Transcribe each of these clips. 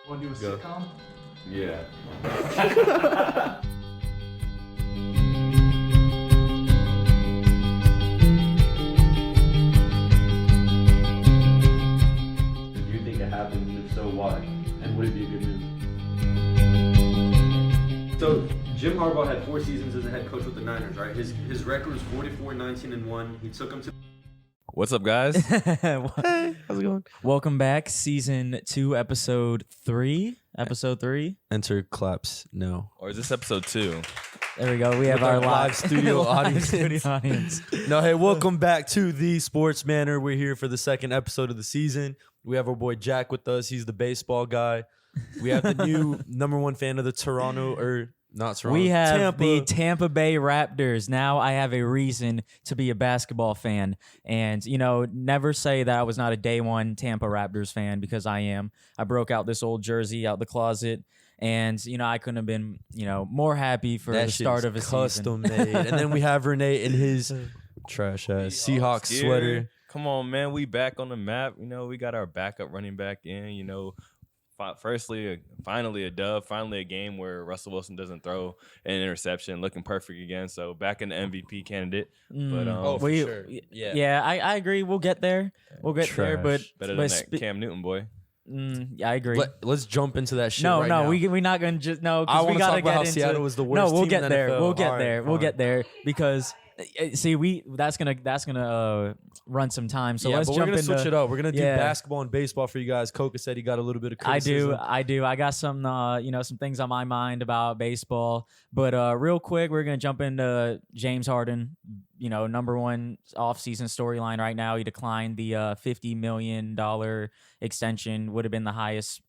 Want to do a sitcom? Yeah. If you think it happened, if so, why? And would it be a good move? So Jim Harbaugh had 4 seasons as a head coach with the Niners, right? His record was 44-19-1. He took him to. What's up, guys? Hey, how's it going? Welcome back, season 2, episode 3. Episode 3. Enter claps. No. Or is this episode 2? There we go. We have With our our live studio audience. studio audience. No, hey, welcome back to the Sports Manor. We're here for the second episode of the season. We have our boy Jack with us. He's the baseball guy. We have the new number 1 fan of the We have the Tampa Bay Raptors. Now I have a reason to be a basketball fan. And, never say that I was not a day one Tampa Raptors fan, because I am. I broke out this old jersey out the closet. And, I couldn't have been, more happy for the start of a custom season. made. And then we have Renee in his trash ass Seahawks sweater. Come on, man. We back on the map. We got our backup running back in, finally a dub, finally a game where Russell Wilson doesn't throw an interception, looking perfect again. So back in the MVP candidate. But for sure. Yeah, I agree. We'll get there. We'll get there. But better than that Cam Newton boy. Yeah, I agree. Let's jump into that shit. No, right now. we're not gonna just I because we want to gotta talk about get how into. Seattle was the worst. No, we'll team get in there. the NFL. We'll get All there. right, We'll fine. get there because that's gonna run some time. So yeah, let's but jump we're gonna into. switch it up. We're gonna do Yeah. basketball and baseball for you guys. Coca said he got a little bit of I criticism. do. I got some, some things on my mind about baseball. But real quick, we're gonna jump into James Harden. Number 1 offseason storyline right now. He declined the $50 million extension. Would have been the highest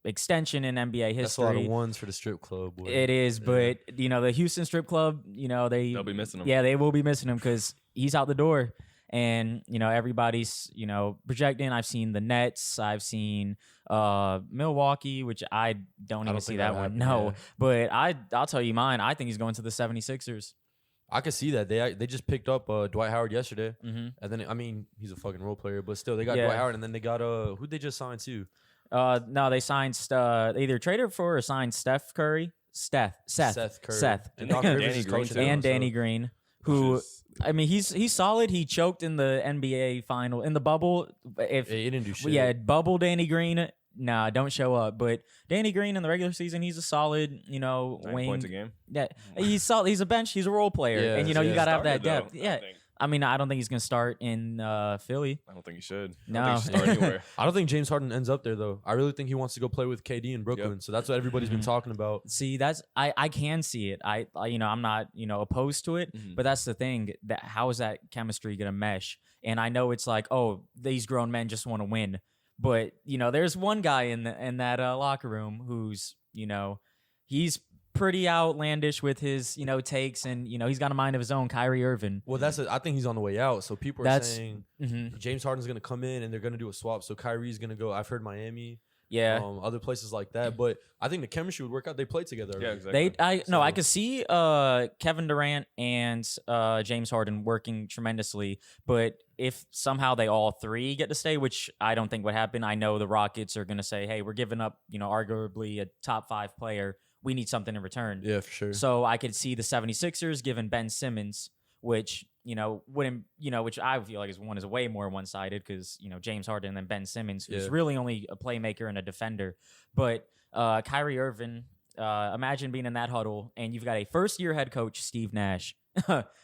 extension in NBA history. That's a lot of ones for the strip club. Boy. It is, but the Houston strip club, They'll be missing him. Yeah, they will be missing him because he's out the door. And everybody's projecting. I've seen the Nets. I've seen Milwaukee, which I don't even see that one. happened, No, yeah. but I'll tell you mine. I think he's going to the 76ers. I could see that. They just picked up Dwight Howard yesterday, Mm-hmm. and then he's a fucking role player, but still they got Yeah. Dwight Howard, and then they got who'd they just sign to? No, they signed they either traded for or signed Seth Curry. Seth Curry. And Doc Danny Rivers is Green coaching too. them, and so- Danny Green, who he's solid. He choked in the NBA final in the bubble. If He didn't do shit. yeah, bubble Danny Green. Nah, don't show up. But Danny Green in the regular season, he's a solid, 9 wing. points a game. Yeah, he's solid. He's a bench. He's a role player, Yeah, and you yeah. gotta have that Started, depth. though, Yeah, I don't think he's gonna start in Philly. I don't think he should. No. I don't think he should start anywhere. I don't think James Harden ends up there though. I really think he wants to go play with KD in Brooklyn. So that's what everybody's been talking about. See, that's I can see it. I'm not opposed to it, Mhm. but that's the thing. That how is that chemistry gonna mesh? And I know it's like, oh, these grown men just want to win, but there's one guy in that locker room who's he's pretty outlandish with his takes, and he's got a mind of his own. Kyrie Irving. Well, I think he's on the way out. So people are That's- saying Mhm. James Harden's gonna come in and they're gonna do a swap. So Kyrie's gonna go. I've heard Miami. Yeah. Other places like that. But I think the chemistry would work out. They played together. Yeah, already. exactly. I could see Kevin Durant and James Harden working tremendously, but if somehow they all 3 get to stay, which I don't think would happen, I know the Rockets are going to say, hey, we're giving up, arguably a top 5 player. We need something in return. Yeah, for sure. So I could see the 76ers giving Ben Simmons, which, wouldn't, which I feel like is way more one-sided because, James Harden and Ben Simmons, who's Yeah. really only a playmaker and a defender. But Kyrie Irving, imagine being in that huddle and you've got a first-year head coach, Steve Nash.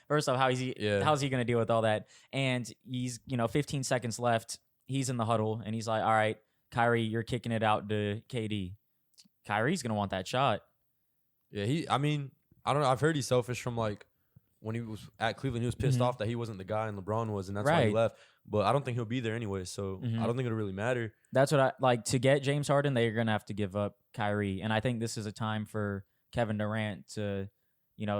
First off, how's he going to deal with all that? And he's, 15 seconds left. He's in the huddle and he's like, all right, Kyrie, you're kicking it out to KD. Kyrie's going to want that shot. Yeah, I don't know. I've heard he's selfish from when he was at Cleveland, he was pissed off that he wasn't the guy and LeBron was, and that's why he Right. left. But I don't think he'll be there anyway, so I don't think it'll really matter. That's what I like to get James Harden. They're going to have to give up Kyrie. And I think this is a time for Kevin Durant to,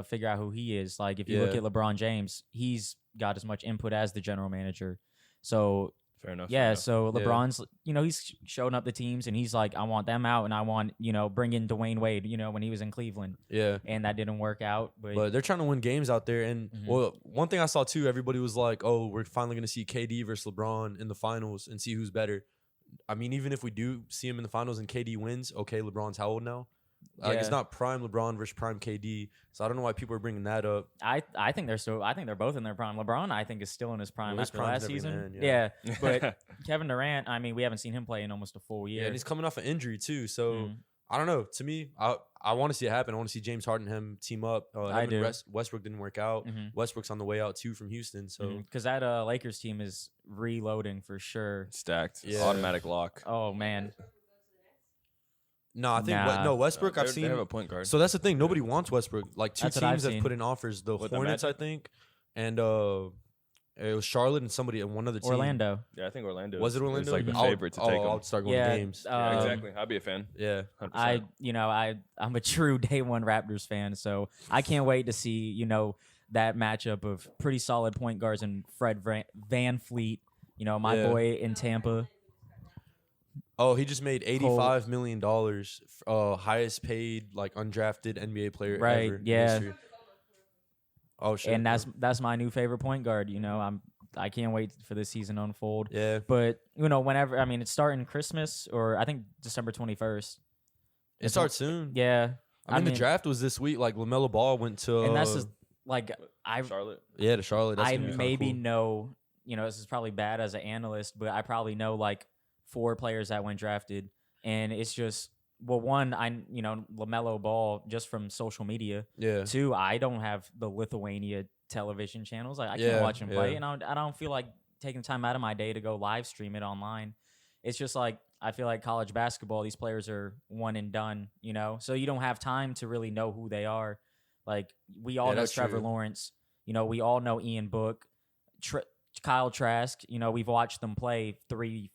figure out who he is. Like if you look Yeah. at LeBron James, he's got as much input as the general manager. So Fair enough. yeah, fair enough. so Yeah. LeBron's, he's showing up the teams and he's like, I want them out and I want, bring in Dwayne Wade, when he was in Cleveland. Yeah. And that didn't work out. But they're trying to win games out there. And, Mhm. well, one thing I saw, too, everybody was like, oh, we're finally going to see KD versus LeBron in the finals and see who's better. I mean, even if we do see him in the finals and KD wins, okay, LeBron's how old now? Like, it's Yeah. not prime LeBron versus prime KD. So I don't know why people are bringing that up. I think they're both in their prime. LeBron, I think, is still in his prime Well, his after prime's last every season. man, yeah. yeah. But Kevin Durant, I mean, we haven't seen him play in almost a full Yeah, year. and he's coming off an injury too. So Mhm. I don't know. To me, I want to see it happen. I want to see James Harden and him team up. I him do. and Westbrook didn't work out. Mhm. Westbrook's on the way out too from Houston. So Because that Lakers team is reloading for sure. Stacked. Yeah. Automatic lock. Oh man, no, I think Nah. Westbrook. I've They seen. have a point guard. So that's the thing. Nobody wants Westbrook. Like two That's what I've teams have seen. put in offers. The What, the Hornets, I Magic? think, and it was Charlotte and somebody and one other team. Orlando. Yeah, I think Orlando. Was it Orlando? It's like the Mhm. favorite to take I'll him. start going Yeah, to games. Yeah, exactly. I'd be a fan. Yeah. 100%. I'm a true day one Raptors fan, so I can't wait to see that matchup of pretty solid point guards and Fred Van Fleet. My Yeah. boy in Tampa. Oh, he just made $85 million, highest paid like undrafted NBA player Right, ever. in yeah. history. Oh shit. And that's my new favorite point guard. I can't wait for this season to unfold. yeah. But whenever it's starting Christmas or I think December 21st. It starts soon. Yeah, I mean, the draft was this week. Like LaMelo Ball went to, and that's just like Charlotte. to Charlotte. That's I gonna be kinda maybe cool. know. This is probably bad as an analyst, but I probably know like 4 players that went drafted, and it's just one, LaMelo Ball just from social media. Yeah. 2, I don't have the Lithuania television channels. I Yeah, can't watch him play, yeah. and I don't feel like taking time out of my day to go live stream it online. It's just like I feel like college basketball, these players are one and done, so you don't have time to really know who they are. Like we all Yeah, know that's Trevor true. Lawrence, we all know Ian Book, Kyle Trask. We've watched them play 3,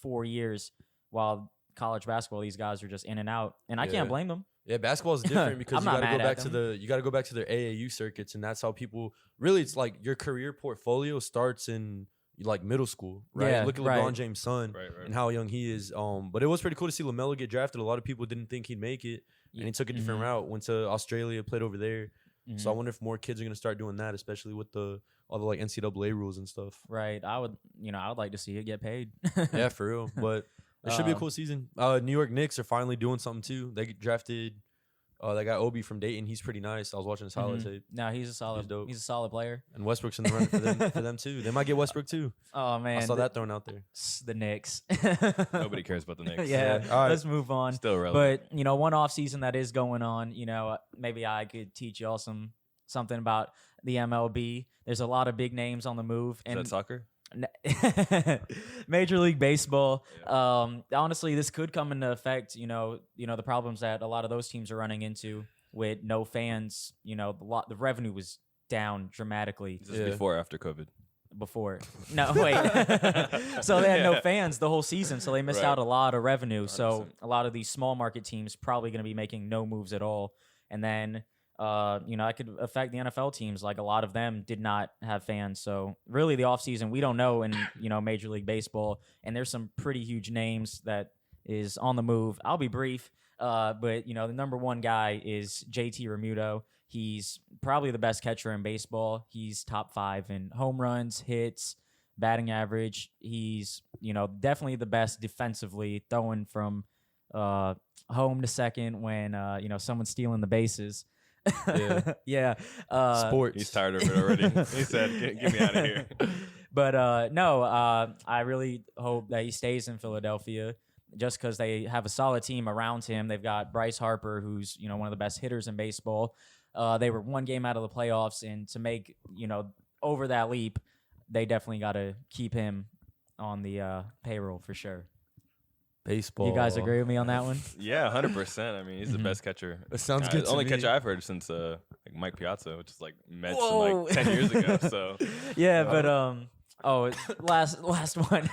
4 years while college basketball. These guys are just in and out, and I Yeah. can't blame them. Yeah, basketball is different because I'm you not got to go mad at back to them. you got to go back to their AAU circuits, and that's how people really. It's like your career portfolio starts in like middle school, right? Yeah, Look at right. LeBron James' son Right. and how young he is. But it was pretty cool to see LaMelo get drafted. A lot of people didn't think he'd make it, and he took a different Mhm. route. Went to Australia, played over there. So I Mhm. wonder if more kids are gonna start doing that, especially with all the like NCAA rules and stuff. Right. I would like to see it get paid. Yeah, for real. But it should be a Uh, cool season. New York Knicks are finally doing something too. They drafted that guy Obi from Dayton. He's pretty nice. I was watching his highlight Mhm. tape. No, he's a solid. dope. He's a solid player. And Westbrook's in the running for them too. They might get Westbrook too. Oh man, I saw that thrown out there. the Knicks. Nobody cares about the Knicks. Yeah. All right. Let's move on. Still relevant. But one off season that is going on. Maybe I could teach y'all something about the MLB. There's a lot of big names on the move, Is and that soccer? Major League Baseball. Honestly, this could come into effect. The problems that a lot of those teams are running into with no fans. The revenue was down dramatically Is this Yeah. before or after COVID? before. No, wait. So they had no Yeah. fans the whole season, so they missed Right. out a lot of revenue. So 100%. a lot of these small market teams probably going to be making no moves at all. And then that could affect the NFL teams. Like a lot of them did not have fans. So really the offseason, we don't know in, Major League Baseball. And there's some pretty huge names that is on the move. I'll be brief. But, the number one guy is JT Realmuto. He's probably the best catcher in baseball. He's top 5 in home runs, hits, batting average. He's, definitely the best defensively, throwing from home to second when, someone's stealing the bases. Yeah. Yeah. Sports. He's tired of it already. He said, "Get me out of here." But no, I really hope that he stays in Philadelphia just because they have a solid team around him. They've got Bryce Harper, who's one of the best hitters in baseball. They were one game out of the playoffs, and to make over that leap, they definitely got to keep him on the payroll for sure. Baseball. You guys agree with me on that one? Yeah, 100%. I mean, he's the Mhm. best catcher. It sounds Uh, good the to only me. catcher I've heard since like Mike Piazza, which is like Mets from Whoa. like 10 years ago. So Yeah, but last one.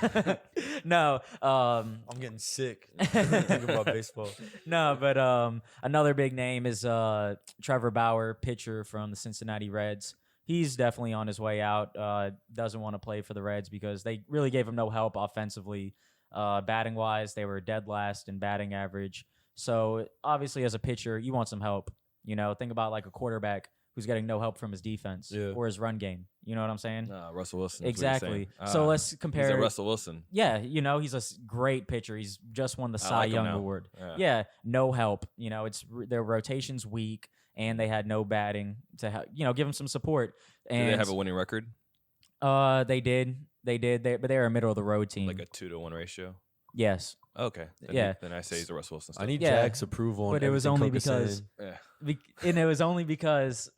No, I'm getting sick thinking about baseball. no, but another big name is Trevor Bauer, pitcher from the Cincinnati Reds. He's definitely on his way out. Doesn't want to play for the Reds because they really gave him no help offensively. Batting wise, they were dead last in batting average. So obviously, as a pitcher, you want some help. Think about like a quarterback who's getting no help from his defense or his run game. You know what I'm saying? Russell Wilson. Exactly. So let's compare. He's a Russell Wilson. Yeah, he's a great pitcher. He's just won the Cy Young Award. Yeah, no help. Their rotation's weak, and they had no batting to give him some support. And do they have a winning record? They did, but they were a middle of the road team. Like a 2-to-1 ratio. Yes. Okay. Then I say he's a Russell Wilson. I need Jack's approval. But it was only because, and it was only because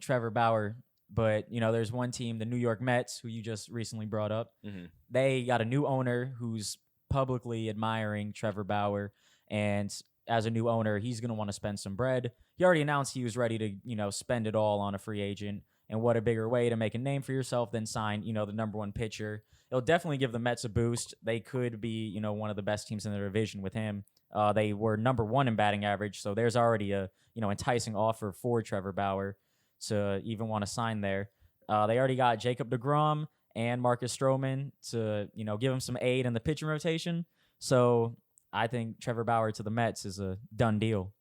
Trevor Bauer. But there's one team, the New York Mets, who you just recently brought up. Mm-hmm. They got a new owner who's publicly admiring Trevor Bauer, and as a new owner, he's going to want to spend some bread. He already announced he was ready to spend it all on a free agent. And what a bigger way to make a name for yourself than sign the number one pitcher. It'll definitely give the Mets a boost. They could be one of the best teams in the division with him. They were number one in batting average, so there's already a enticing offer for Trevor Bauer to even want to sign there. They already got Jacob deGrom and Marcus Stroman to give him some aid in the pitching rotation. So I think Trevor Bauer to the Mets is a done deal.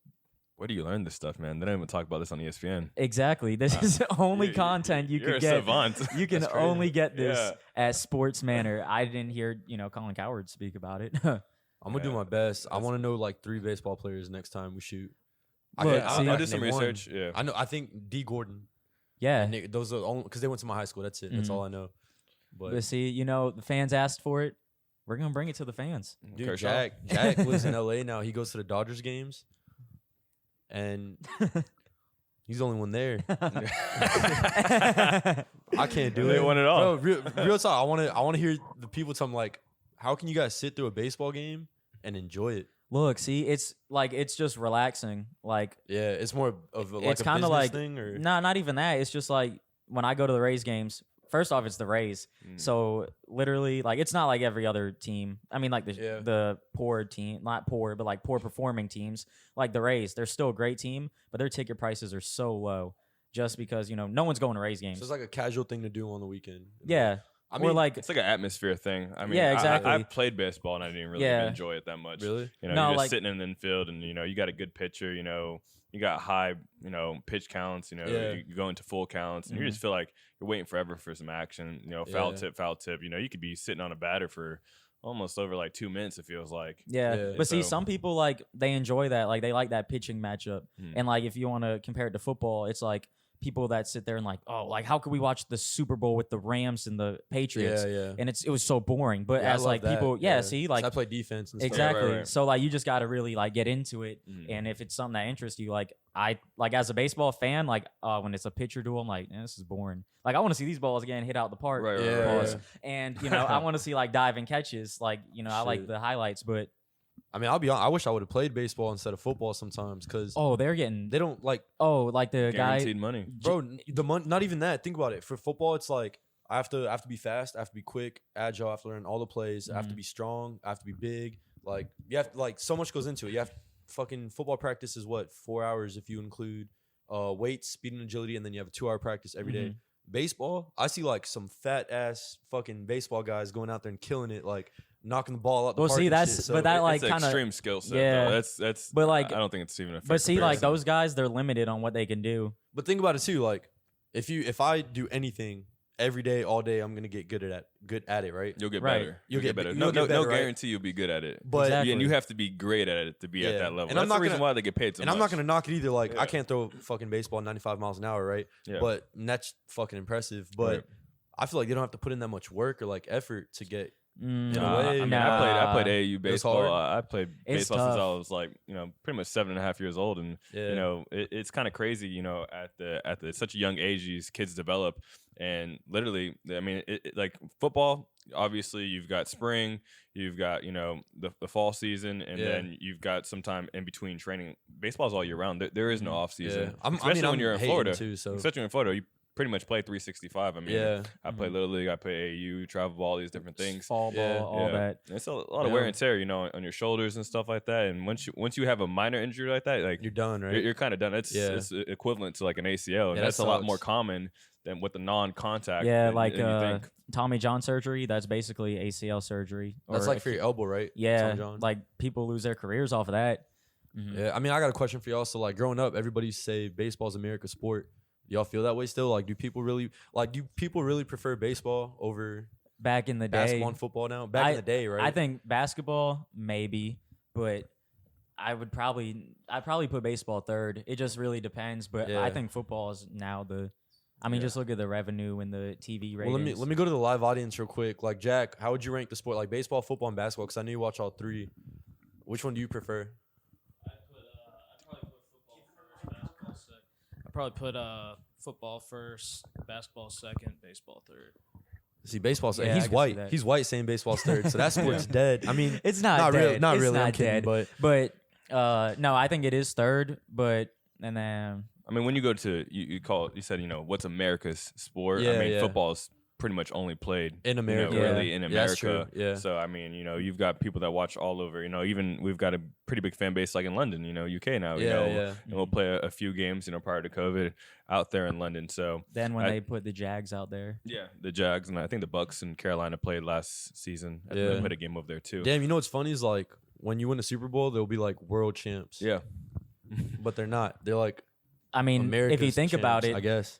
Where do you learn this stuff, man? They don't even talk about this on ESPN. Exactly. This is only content you could get. You're a savant. You can only get this at Sports Manor. I didn't hear Colin Cowherd speak about it. I'm gonna do my best. I want to know like 3 baseball players next time we shoot. I'll do some research. Yeah, I know. I think D. Gordon. Yeah, and those are only because they went to my high school. That's it. That's all I know. But see, the fans asked for it. We're gonna bring it to the fans. Dude, Jack lives in LA now. He goes to the Dodgers games, and he's the only one there. I can't do it. They won it all. Bro, real talk. I want to hear the people tell me like, how can you guys sit through a baseball game and enjoy it? Look, see, it's just relaxing. Like, yeah, it's more of a, like it's a kind of business like thing, or no, not even that. It's just like when I go to the Rays games. First off, it's the Rays, so literally, like, it's not like every other team. I mean, like the poor team, not poor, but like poor performing teams, like the Rays. They're still a great team, but their ticket prices are so low, just because no one's going to Rays games. So it's like a casual thing to do on the weekend. Yeah. I mean, like it's like an atmosphere thing. I mean, yeah, exactly. I played baseball and I didn't really enjoy it that much. Really? You're just sitting in the infield and you got a good pitcher. You got high pitch counts. You go into full counts and you just feel like you're waiting forever for some action. Foul tip. You could be sitting on a batter for almost over like 2 minutes. It feels like. Yeah. But see, some people like they enjoy that. Like they like that pitching matchup. And like if you want to compare it to football, it's like people that sit there and like, oh, like how could we watch the Super Bowl with the Rams and the Patriots? Yeah. And it was so boring. But as like that. people, see, like I play defense and exactly. stuff. Right. So like you just got to really like get into it. And if it's something that interests you, like I like as a baseball fan, like when it's a pitcher duel, I'm like, this is boring. Like I want to see these balls getting hit out the park. Right. And I want to see like diving catches. Like I like the highlights, but. I mean, I'll be honest. I wish I would have played baseball instead of football sometimes because they don't like like the guaranteed guy money, bro. The money, not even that. Think about it. For football, it's like I have to be fast, I have to be quick, agile, I have to learn all the plays, I have to be strong, I have to be big. Like you have like so much goes into it. You have fucking football practice is what 4 hours if you include weights, speed and agility, and then you have a 2-hour practice every day. Baseball, I see like some fat ass fucking baseball guys going out there and killing it, like knocking the ball out the park. See, that's shit. So but that like kind of extreme skill set. Yeah, that's. But like, I don't think it's even a. But see, comparison. Like those guys, they're limited on what they can do. But think about it too. Like, if I do anything every day, all day, I'm gonna get good at it, right? You'll get better. You'll get better. No right? guarantee you'll be good at it. But and you have to be great at it to be at that level. And that's the reason why they get paid so much. And I'm not gonna knock it either. Like I can't throw fucking baseball 95 miles an hour, right? Yeah. But that's fucking impressive. But I feel like they don't have to put in that much work or like effort to get. In a way. I mean, I played AAU baseball. I played It's baseball tough. since I was like, pretty much 7.5 years old, and it's kind of crazy, at the such a young age these kids develop, and literally, I mean, like football. Obviously, you've got spring, you've got the fall season, and then you've got some time in between training. Baseball's all year round. There is no off season, especially when you're in Florida. Especially in Florida, you pretty much play 365. I mean, I play Little League, I play AAU, travel ball, all these different things. Fall ball, all that. It's a lot of wear and tear, on your shoulders and stuff like that. And once you have a minor injury like that, like you're done, right? You're kind of done. It's equivalent to like an ACL, and that's a lot more common than with the non-contact. Yeah, than like you think. Tommy John surgery. That's basically ACL surgery. That's like for your elbow, right? Yeah, like people lose their careers off of that. Yeah, I mean, I got a question for y'all. So like growing up, everybody used to say baseball's America's sport. Y'all feel that way still? Like, do people really prefer baseball over back in the day? Basketball and football now? Back in the day, right? I think basketball maybe, but I'd probably put baseball third. It just really depends, but I think football is now the. I mean, just look at the revenue and the TV ratings. Well, let me go to the live audience real quick. Like, Jack, how would you rank the sport? Like baseball, football, and basketball? Because I know you watch all three. Which one do you prefer? I'd probably put football first, basketball second, baseball third. See, baseball's Yeah, he's I white. can see that. He's white saying baseball's third. So that sport's dead. I mean, it's not dead. really. Not It's really. I'm not kidding, dead. but No, I think it is third. But and then I mean, when you go to you said what's America's sport? Yeah, I mean, yeah. football's pretty much only played in America, really in Yeah, America. that's true. Yeah. So I mean, you've got people that watch all over. Even we've got a pretty big fan base like in London. UK now. Yeah. And we'll play a few games. Prior to COVID, out there in London. So then when they put the Jags out there, the Jags and I think the Bucks and Carolina played last season. I think they played a game over there too. Damn, you know what's funny is like when you win a Super Bowl, they'll be like world champs. Yeah. But they're not. They're like. I mean, America's if you think about champs, it, I guess.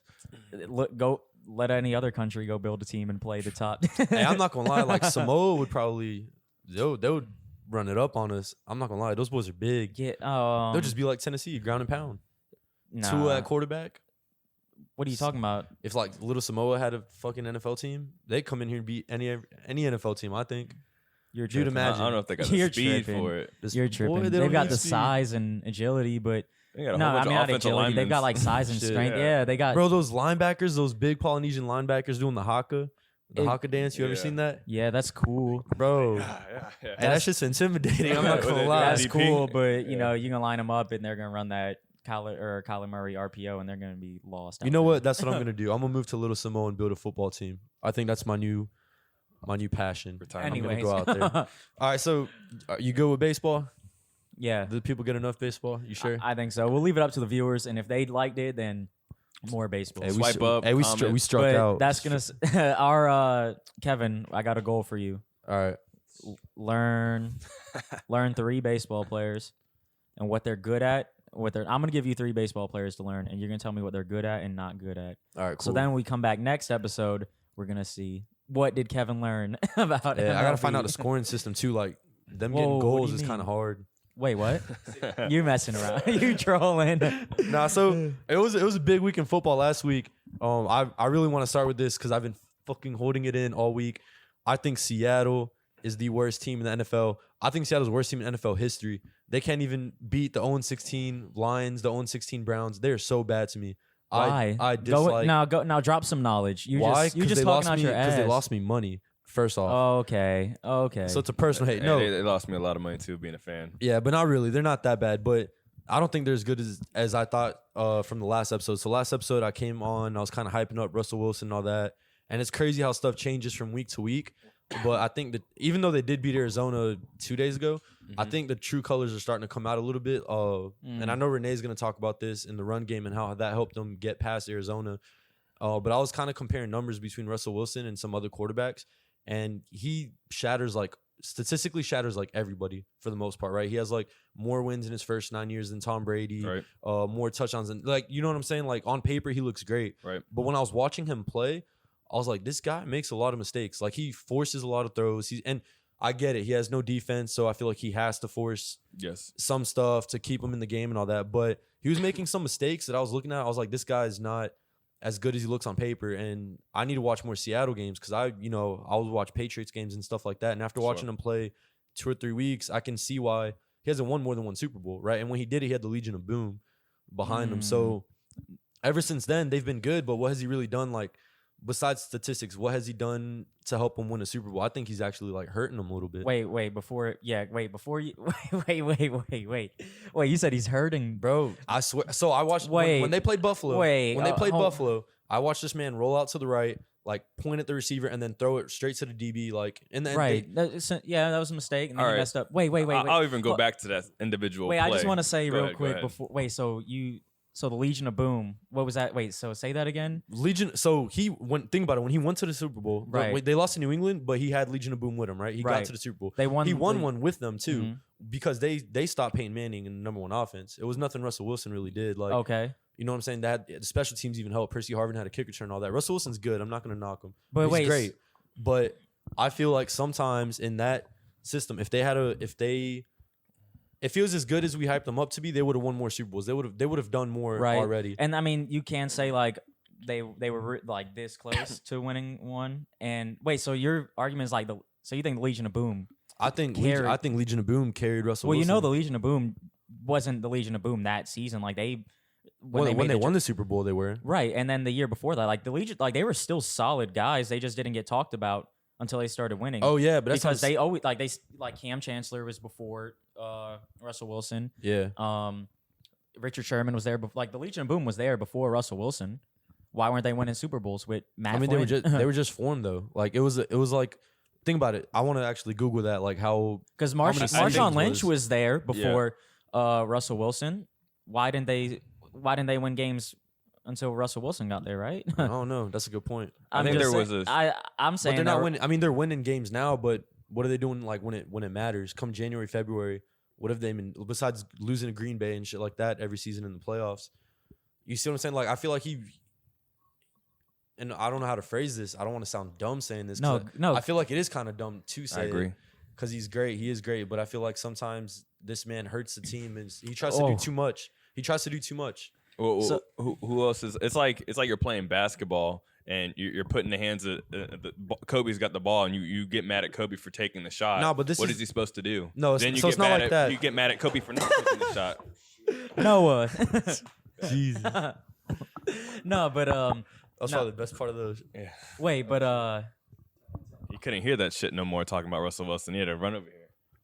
Let any other country go build a team and play the top. Hey, I'm not gonna lie. Like Samoa would probably they would run it up on us. I'm not gonna lie. Those boys are big. They'll just be like Tennessee, ground and pound. nah. Tua at quarterback. What are you talking about? If like little Samoa had a fucking NFL team, they'd come in here and beat any NFL team. I think. You're Dude, tripping. imagine. I don't know if they got the You're speed tripping. for it. This You're boy, tripping. they They've don't got need the speed. size and agility, but They got a no, whole I bunch mean of not offensive agility. They've got linemen. like size and Shit. strength. Yeah. Yeah, they got. Bro, those linebackers, those big Polynesian linebackers doing the haka dance. You ever Yeah. seen that, Yeah, that's cool. bro? Yeah. And that's just intimidating. I'm not What gonna they- lie. That's DP. cool, but you Yeah. know you can line them up and they're gonna run that Kyler Murray RPO and they're gonna be lost. You know what? That's what I'm gonna do. I'm gonna move to Little Samoa and build a football team. I think that's my new passion. Retirement. I'm gonna Anyways, go out there. All right, so you go with baseball? yeah, Did people get enough baseball? You sure? I think so. We'll leave it up to the viewers, and if they liked it, then more baseball. Hey, Swipe up, Hey, we comment. struck But out. that's gonna our Kevin. I got a goal for you. All right. Learn 3 baseball players and what they're good at. I'm gonna give you 3 baseball players to learn, and you're gonna tell me what they're good at and not good at. All right. Cool. So then when we come back next episode, we're gonna see what did Kevin learn about. yeah, I gotta find MLB. out the scoring system too. Like them Whoa, getting what goals do you is kind of mean? hard. Wait, what? You messing around? You trolling? Nah, so it was a big week in football last week. I really want to start with this because I've been fucking holding it in all week. I think Seattle is the worst team in the NFL. I think Seattle's the worst team in NFL history. They can't even beat the 0-16 Lions, the 0-16 Browns. They're so bad to me. Why? I dislike. Go now. Drop some knowledge. Why? You 'Cause just they talking lost out me your ass. because they lost me money. First off, Okay. so it's a personal hate. Hey, No, they lost me a lot of money too, being a fan. yeah, but not really. They're not that bad, but I don't think they're as good as I thought from the last episode. So last episode I came on, I was kind of hyping up Russell Wilson and all that, and it's crazy how stuff changes from week to week. But I think that even though they did beat Arizona 2 days ago, I think the true colors are starting to come out a little bit. And I know Renee's going to talk about this in the run game and how that helped them get past Arizona. But I was kind of comparing numbers between Russell Wilson and some other quarterbacks, and he statistically shatters like everybody for the most part, right? He has like more wins in his first 9 years than Tom Brady, Right. More touchdowns, and like, you know what I'm saying? Like on paper, he looks great, Right. but when I was watching him play, I was like, this guy makes a lot of mistakes. Like he forces a lot of throws. And I get it. He has no defense, so I feel like he has to force Yes. some stuff to keep him in the game and all that. But he was making some mistakes that I was looking at. I was like, this guy is not as good as he looks on paper. And I need to watch more Seattle games because I would watch Patriots games and stuff like that. And after watching him play 2 or 3 weeks, I can see why he hasn't won more than one Super Bowl, right? And when he did it, he had the Legion of Boom behind him. So ever since then, they've been good. But what has he really done? Like, besides statistics, what has he done to help him win a Super Bowl? I think he's actually like hurting him a little bit. Before you wait, you said he's hurting, Bro, I swear. So I watched when they played Buffalo. When they played Buffalo, I watched this man roll out to the right, like point at the receiver, and then throw it straight to the DB. Like, and then right. That was a mistake, and then All he right. messed up. Wait. I'll even go Well, back to that individual. Wait, I just play. want to say Go real ahead, go quick ahead. before. Wait, so the Legion of Boom. What was that? Wait, so say that again. Legion. So think about it. When he went to the Super Bowl, Right. they lost to New England, but he had Legion of Boom with him, right? He got Right. to the Super Bowl. They won. He won the- one with them too, Mhm. because they stopped Peyton Manning in the #1 offense. It was nothing Russell Wilson really did. Like, Okay. You know what I'm saying? That the special teams even helped. Percy Harvin had a kick return and all that. Russell Wilson's good. I'm not going to knock him. But He's wait, great. But I feel like sometimes in that system, if it was as good as we hyped them up to be, they would have won more Super Bowls. They would have done more already. And I mean, you can say like they were like this close to winning one. And wait, so your argument is like so you think the Legion of Boom? I think Legion of Boom carried Russell Wilson. Well, you know, the Legion of Boom wasn't the Legion of Boom that season. Like when they won the Super Bowl, they were right. And then the year before that, like the Legion, like they were still solid guys. They just didn't get talked about until they started winning. Oh yeah, but that's because they always like Cam Chancellor was before Russell Wilson. Yeah. Richard Sherman was there. Like the Legion of Boom was there before Russell Wilson. Why weren't they winning Super Bowls with Matt? I mean, they were just formed though. Like it was like, think about it. I want to actually Google that, like how, because Marshawn Lynch was there before Russell Wilson. Why didn't they win games until Russell Wilson got there? Right? I don't know. That's a good point. I'm saying they're not winning. I mean, they're winning games now, but what are they doing? Like when it matters, come January, February, what have they been besides losing to Green Bay and shit like that every season in the playoffs? You see what I'm saying? Like I feel like and I don't know how to phrase this. I don't want to sound dumb saying this. No. I feel like it is kind of dumb to say. I agree. Because he's great. He is great. But I feel like sometimes this man hurts the team and he tries to do too much. Well, so, who else is? It's like you're playing basketball and you're putting the hands of Kobe's got the ball and you get mad at Kobe for taking the shot. No, but what is he supposed to do? No, then so it's not like that. You get mad at Kobe for not taking the shot. Noah. Jesus. No, but that's probably the best part of those. Yeah. Wait, but you couldn't hear that shit no more talking about Russell Wilson. He had to run over here.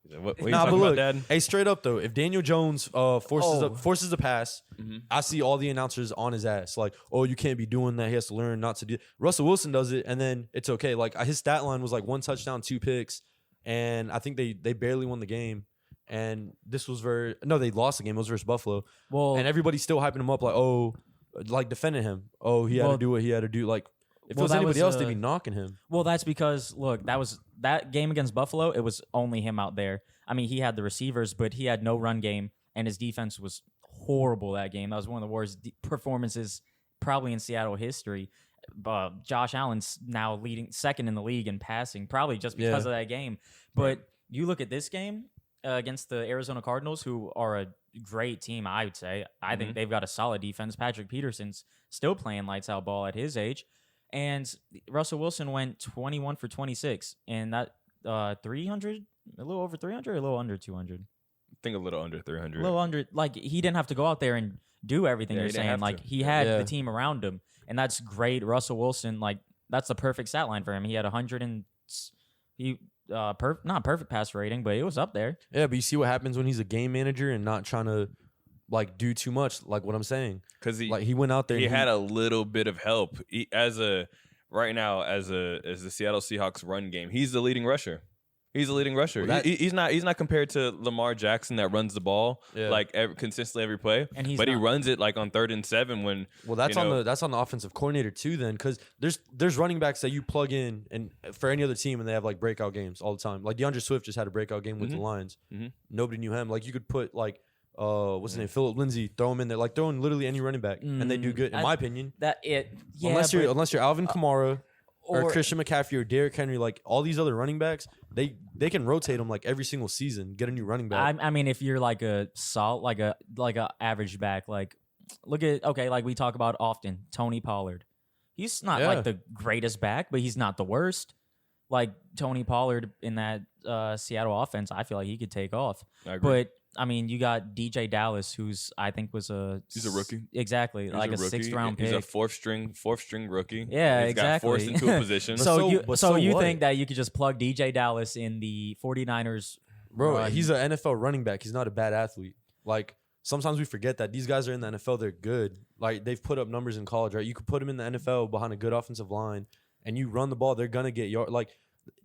He's like, what are you nah, talking but look, about, Dad? hey, straight up though, if Daniel Jones forces a pass, I see all the announcers on his ass like, oh, you can't be doing that. He has to learn not to do. Russell Wilson does it, and then it's okay. Like his stat line was like 1 touchdown, 2 picks, and I think they barely won the game. And this was they lost the game. It was versus Buffalo. Well, and everybody's still hyping him up like, oh, like defending him. Oh, he had to do what he had to do. Like if it was anybody else, they'd be knocking him. Well, that's because look, that game against Buffalo. It was only him out there. I mean, he had the receivers, but he had no run game, and his defense was horrible that game. That was one of the worst performances probably in Seattle history. Josh Allen's now leading second in the league in passing, probably just because of that game. But you look at this game against the Arizona Cardinals, who are a great team, I would say. I think they've got a solid defense. Patrick Peterson's still playing lights out ball at his age. And Russell Wilson went 21 for 26. And that 300, a little over 300 or a little under 200? I think a little under 300. A little under. Like, he didn't have to go out there and do everything you're saying. Like, he had the team around him. And that's great. Russell Wilson, like, that's the perfect stat line for him. He had 100 and... not perfect pass rating, but it was up there. Yeah, but you see what happens when he's a game manager and not trying to like do too much, like what I'm saying. Because he went out there. He had a little bit of help as the Seattle Seahawks run game. He's the leading rusher. He's the leading rusher. Well, he's not compared to Lamar Jackson that runs the ball consistently every play. He runs it like on 3rd and 7 when. Well, that's on the offensive coordinator too. Then because there's running backs that you plug in and for any other team and they have like breakout games all the time. Like DeAndre Swift just had a breakout game with the Lions. Nobody knew him. Like you could put like what's his name, Phillip Lindsay, throw him in there. Like throwing literally any running back and they do good. In my opinion, unless you're Alvin Kamara. Or Christian McCaffrey or Derrick Henry, like all these other running backs, they can rotate them like every single season, get a new running back. I mean, if you're like a average back, like look at like we talk about often, Tony Pollard. He's not like the greatest back, but he's not the worst. Like Tony Pollard in that Seattle offense, I feel like he could take off. I agree. But I mean, you got DJ Dallas, who's I think he's a rookie. Exactly, like a 6th round pick. He's a fourth string rookie. Yeah, he's got forced into a position. So you think that you could just plug DJ Dallas in the 49ers? Bro, he's an NFL running back. He's not a bad athlete. Like sometimes we forget that these guys are in the NFL. They're good. Like they've put up numbers in college, right? You could put them in the NFL behind a good offensive line, and you run the ball. They're gonna get yard. Like.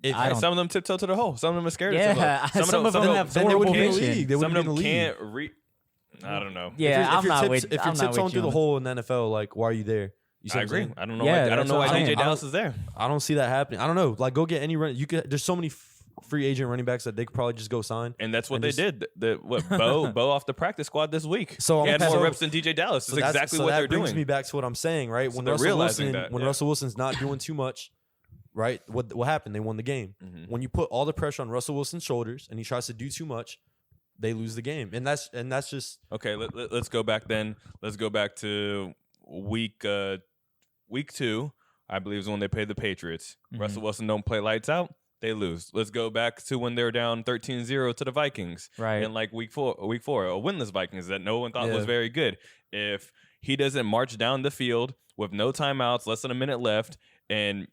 Some of them tiptoe to the hole. Some of them are scared to tiptoe. Some of them have horrible vision. Some of them can't read. I don't know. Yeah, if you're tiptoeing through the hole in the NFL, like why are you there? I agree. I don't know. I don't know why DJ Dallas is there. I don't see that happening. I don't know. Like go get any run. There's so many free agent running backs that they could probably just go sign. And that's what they did. Bo off the practice squad this week. So he had more reps than DJ Dallas. That's exactly what they're doing. That brings me back to what I'm saying, right? So when Russell Wilson's not doing too much, right? What happened? They won the game. Mm-hmm. When you put all the pressure on Russell Wilson's shoulders and he tries to do too much, they lose the game. And that's just okay. Let's go back then. Let's go back to week 2. I believe is when they played the Patriots. Mm-hmm. Russell Wilson don't play lights out. They lose. Let's go back to when they were down 13-0 to the Vikings. Right. And like week four, a winless Vikings that no one thought was very good. If he doesn't march down the field with no timeouts, less than a minute left, and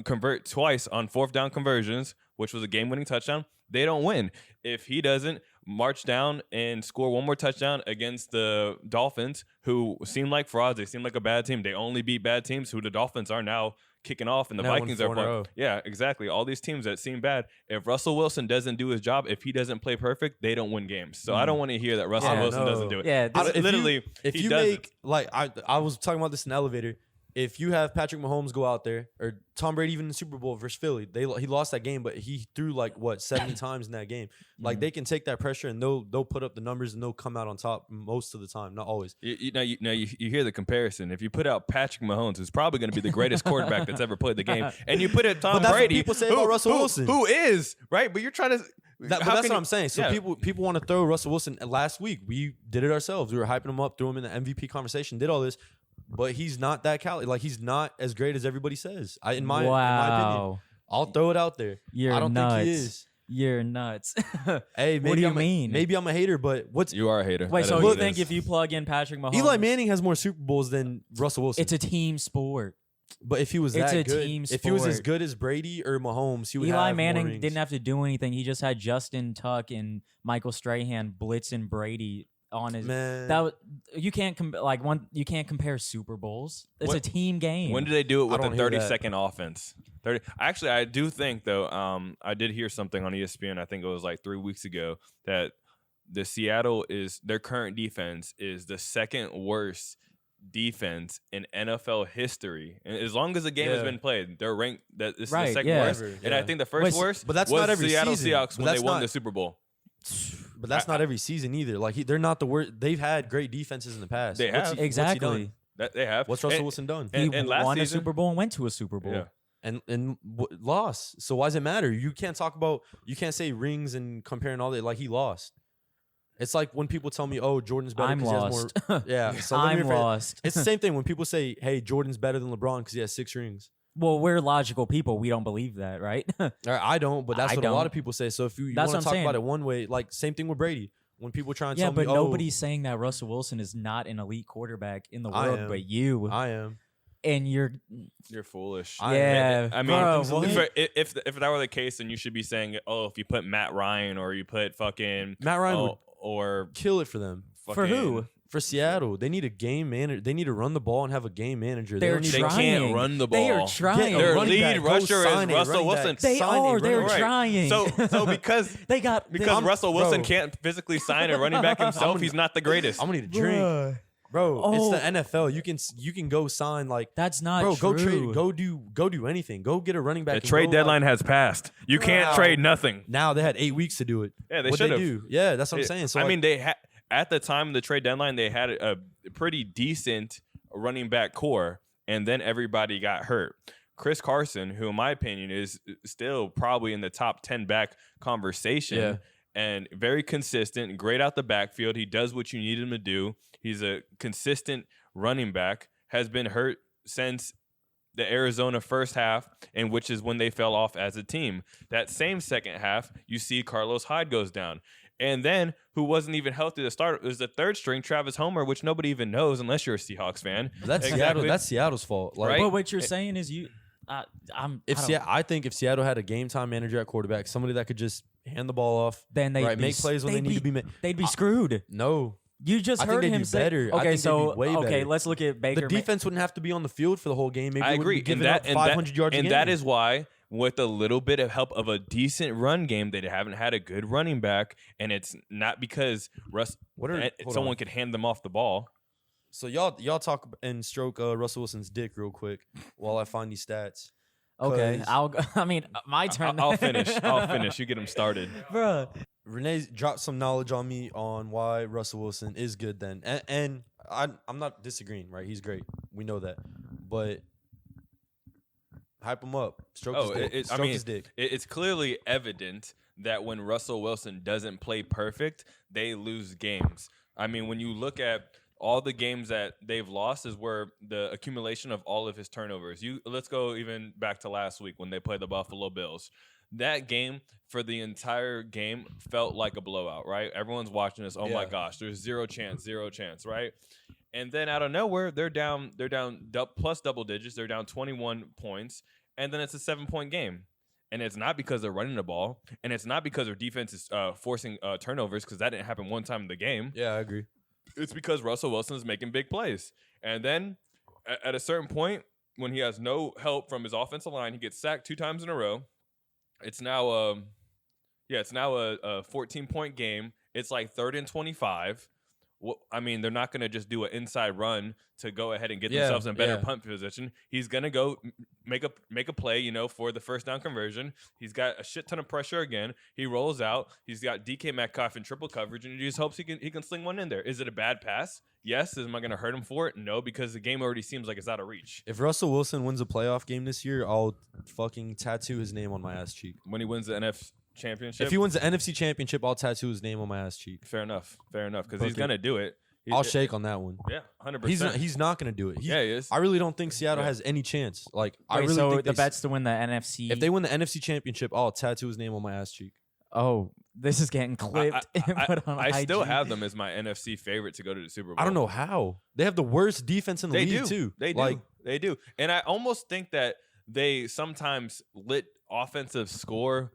convert twice on 4th down conversions, which was a game-winning touchdown, they don't win. If he doesn't march down and score one more touchdown against the Dolphins, who seem like frauds, they seem like a bad team. They only beat bad teams, who the Dolphins are now kicking off, and the Vikings are playing. Yeah, exactly. All these teams that seem bad. If Russell Wilson doesn't do his job, if he doesn't play perfect, they don't win games. So I don't want to hear that Russell Wilson doesn't do it. Yeah, if you make like I was talking about this in the elevator. If you have Patrick Mahomes go out there, or Tom Brady even in the Super Bowl versus Philly, he lost that game, but he threw 70 times in that game. Like they can take that pressure and they'll put up the numbers and they'll come out on top most of the time, not always. You hear the comparison. If you put out Patrick Mahomes, who's probably going to be the greatest quarterback that's ever played the game, and you put it Tom Brady, people say about Russell Wilson, who is right, but you're trying to. That's what I'm saying. So people want to throw Russell Wilson. Last week we did it ourselves. We were hyping him up, threw him in the MVP conversation, did all this. But he's not that he's not as great as everybody says. In my opinion, I'll throw it out there. I don't think he is. You're nuts. Hey, maybe what do you mean? Maybe I'm a hater, but you are a hater. Wait, so you think if you plug in Patrick Mahomes, Eli Manning has more Super Bowls than Russell Wilson? It's a team sport. But if he was that good, team if he was as good as Brady or Mahomes, he would Eli have Manning more rings. didn't have to do anything. He just had Justin Tuck and Michael Strahan blitzing Brady on his. Man. You can't you can't compare Super Bowls. It's a team game. When did they do it with a 30-second offense? 30. Actually, I do think though. I did hear something on ESPN. I think it was like 3 weeks ago that their current defense is the second worst defense in NFL history. And as long as the game has been played, they're ranked that this is the second worst. And I think the first worst but that's was not every Seattle season. Seahawks when they won the Super Bowl. But that's not every season either. They're not the worst. They've had great defenses in the past. They have. Exactly. They have. What's Russell Wilson done? He last won a season, Super Bowl and went to a Super Bowl. Yeah. And lost. So why does it matter? You can't say rings and comparing all that. Like he lost. It's like when people tell me, "Oh, Jordan's better because he has more." Yeah, so I'm lost. It's the same thing when people say, "Hey, Jordan's better than LeBron because he has 6 rings." Well, we're logical people. We don't believe that, right? I don't, but that's what a lot of people say. So if you want to talk about it one way, like same thing with Brady. When people try and tell me, nobody's saying that Russell Wilson is not an elite quarterback in the world, but you. I am. And you're foolish. Yeah, I mean, if that were the case, then you should be saying, "Oh, if you put Matt Ryan or you put fucking Matt Ryan would or kill it for them." For who? For Seattle, they need a game manager. They need to run the ball and have a game manager. They can't run the ball. They are trying. Their lead rusher is Russell Wilson. They're trying. So because Russell Wilson can't physically sign a running back himself, he's not the greatest. I'm gonna need a drink. Bro, it's the NFL. You can go sign that's not true. Go trade. Go do anything. Go get a running back. The trade deadline has passed. You can't trade nothing. Now they had 8 weeks to do it. Yeah, they should have. Yeah, that's what I'm saying. So I mean, they at the time of the trade deadline, they had a pretty decent running back core, and then everybody got hurt. Chris Carson, who in my opinion is still probably in the top 10 back conversation, and very consistent, great out the backfield. He does what you need him to do. He's a consistent running back, has been hurt since the Arizona first half, and which is when they fell off as a team. That same second half, you see Carlos Hyde goes down. And then, who wasn't even healthy to start, was the third string, Travis Homer, which nobody even knows unless you're a Seahawks fan. That's Seattle. That's Seattle's fault. Right? But what you're saying is I think if Seattle had a game time manager at quarterback, somebody that could just hand the ball off, then they make plays when they need to be made, they'd be screwed. No. You just heard him say better. Okay, better. Let's look at Baker. The defense wouldn't have to be on the field for the whole game. Maybe I agree. Giving up 500 yards a game. And that is why, with a little bit of help of a decent run game, they haven't had a good running back, and it's not because someone could hand them off the ball. So y'all talk and stroke Russell Wilson's dick real quick while I find these stats. Okay, 'Cause- I mean, my turn. I'll finish. I'll finish. You get him started. Bruh. Renee dropped some knowledge on me on why Russell Wilson is good then. And I'm not disagreeing, right? He's great. We know that. But hype him up. Stroke his dick. Stroke his dick. It's clearly evident that when Russell Wilson doesn't play perfect, they lose games. I mean, when you look at all the games that they've lost is where the accumulation of all of his turnovers. Let's go even back to last week when they played the Buffalo Bills. That game, for the entire game, felt like a blowout, right? Everyone's watching this. Oh my gosh, there's zero chance, right? And then out of nowhere, they're down plus double digits. They're down 21 points, and then it's a 7-point game. And it's not because they're running the ball, and it's not because their defense is forcing turnovers, because that didn't happen one time in the game. Yeah, I agree. It's because Russell Wilson is making big plays. And then at a certain point, when he has no help from his offensive line, he gets sacked 2 times in a row. It's now a 14-point game. It's like 3rd and 25. Well, I mean, they're not going to just do an inside run to go ahead and get themselves in better punt position. He's going to go make a play, for the first down conversion. He's got a shit ton of pressure again. He rolls out. He's got DK Metcalf in triple coverage, and he just hopes he can sling one in there. Is it a bad pass? Yes. Am I going to hurt him for it? No, because the game already seems like it's out of reach. If Russell Wilson wins a playoff game this year, I'll fucking tattoo his name on my ass cheek. When he wins the NFC Championship? If he wins the NFC Championship, I'll tattoo his name on my ass cheek. Fair enough. Because he's going to do it. I'll shake on that one. Yeah, 100%. He's not going to do it. He is. I really don't think Seattle has any chance. Like, I really so think the bet's to win the NFC. If they win the NFC Championship, I'll tattoo his name on my ass cheek. Oh, this is getting clipped. I still have them as my NFC favorite to go to the Super Bowl. I don't know how. They have the worst defense in the league, too. They do. And I almost think that they sometimes lit offensive score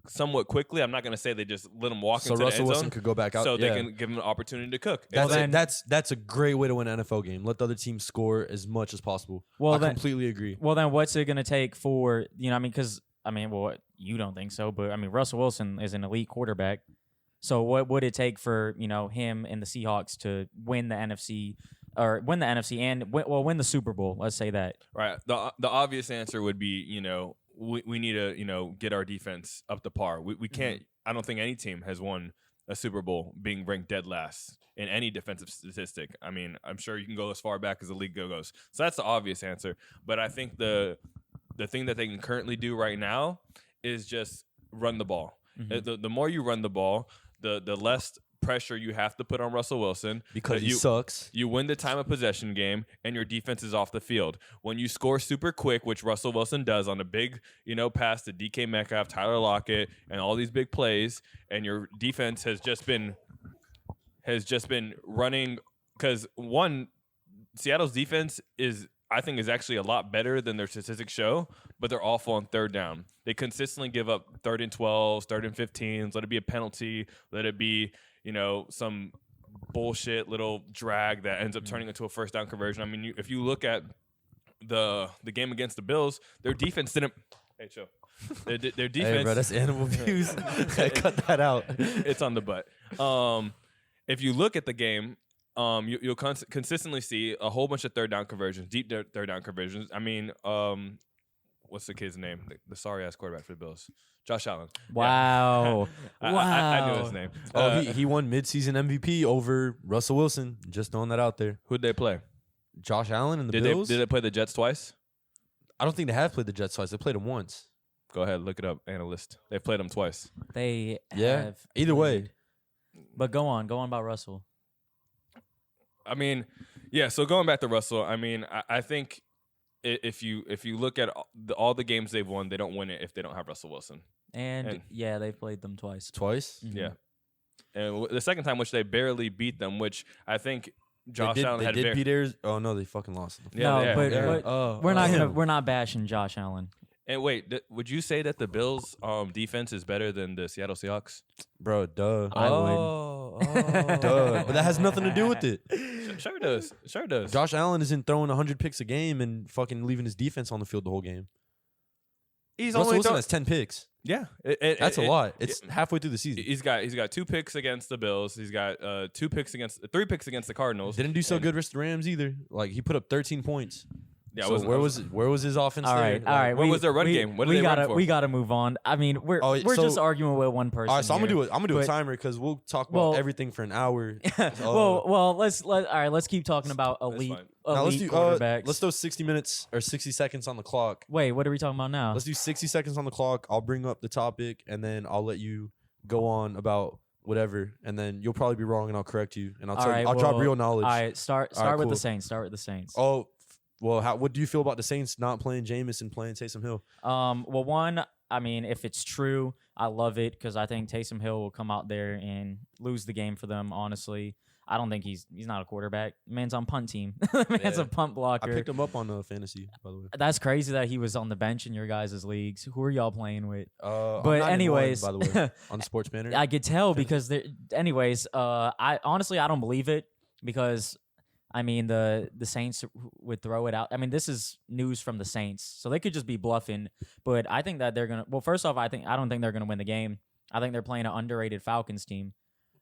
somewhat quickly. I'm not going to say they just let them walk into the end zone. So Russell Wilson could go back out. So they can give him an opportunity to cook. That's a great way to win an NFL game. Let the other team score as much as possible. I completely agree. Well, then what's it going to take for, because, you don't think so, but, Russell Wilson is an elite quarterback. So what would it take for, him and the Seahawks to win the NFC and win the Super Bowl? Let's say that. Right. The obvious answer would be, we need to, get our defense up to par. We can't. I don't think any team has won a Super Bowl being ranked dead last in any defensive statistic. I mean, I'm sure you can go as far back as the league goes. So that's the obvious answer. But I think the thing that they can currently do right now is just run the ball. Mm-hmm. The more you run the ball, the less pressure you have to put on Russell Wilson because he sucks. You win the time of possession game, and your defense is off the field. When you score super quick, which Russell Wilson does on a big, pass to DK Metcalf, Tyler Lockett, and all these big plays, and your defense has just been running because Seattle's defense is actually a lot better than their statistics show, but they're awful on 3rd down. They consistently give up 3rd and 12s, 3rd and 15s. Let it be a penalty. Let it be some bullshit little drag that ends up turning into a first down conversion. I mean, if you look at the game against the Bills, their defense didn't. Hey, chill. Their defense. Hey, bro, that's animal abuse. Cut that out. It's on the butt. If you look at the game, you'll consistently see a whole bunch of 3rd down conversions, deep 3rd down conversions. I mean, what's the kid's name? The sorry ass quarterback for the Bills. Josh Allen. Wow. Yeah. Wow. I knew his name. He won midseason MVP over Russell Wilson. Just throwing that out there. Who'd they play? Josh Allen and the Bills. Did they play the Jets twice? I don't think they have played the Jets twice. They played them once. Go ahead, look it up, analyst. They've played them twice. They have. Either way. But go on about Russell. I mean, yeah, so going back to Russell, I mean, I think if you look at all the games they've won, they don't win it if they don't have Russell Wilson. And they've played them twice. Twice? Mm-hmm. Yeah. And the second time, which they barely beat them, which I think Josh Allen had beat Arizona. Oh, no, they fucking lost. Yeah, but we're not bashing Josh Allen. And wait, would you say that the Bills' defense is better than the Seattle Seahawks? Bro, duh. I would. Duh. But that has nothing to do with it. Sure does. Josh Allen isn't throwing 100 picks a game and fucking leaving his defense on the field the whole game. Russell Wilson has 10 picks. Yeah, that's a lot. It's halfway through the season. He's got 2 picks against the Bills. He's got 3 picks against the Cardinals. Didn't do so good versus the Rams either. Like, he put up 13 points. Yeah, So where was his offense? All right, there? all right. What was their run game? What did we they gotta run for? we gotta move on. I mean, we're just arguing with one person. All right, so I'm here. gonna do a but- timer because we'll talk about everything for an hour. well, let's keep talking about elite fine. Now let's elite do quarterbacks. let's do 60 minutes or 60 seconds on the clock. Wait, what are we talking about now? Let's do 60 seconds on the clock. I'll bring up the topic and then I'll let you go on about whatever, and then you'll probably be wrong and I'll correct you and I'll tell you, I'll drop real knowledge. All right, start with the cool. Saints. Start with the Saints. Oh, well, what do you feel about the Saints not playing Jameis and playing Taysom Hill? Well, one, I mean, if it's true, I love it because I think Taysom Hill will come out there and lose the game for them. Honestly, I don't think he's not a quarterback. Man's on punt team. Man's a punt blocker. I picked him up on fantasy, by the way. That's crazy that he was on the bench in your guys' leagues. Who are y'all playing with? I'm But 9-1, anyways, by the way, on the Sports Manor. I could tell because anyways, I honestly I don't believe it because I mean the Saints would throw it out. I mean this is news from the Saints, so they could just be bluffing. But I think that they're gonna. Well, first off, I don't think they're gonna win the game. I think they're playing an underrated Falcons team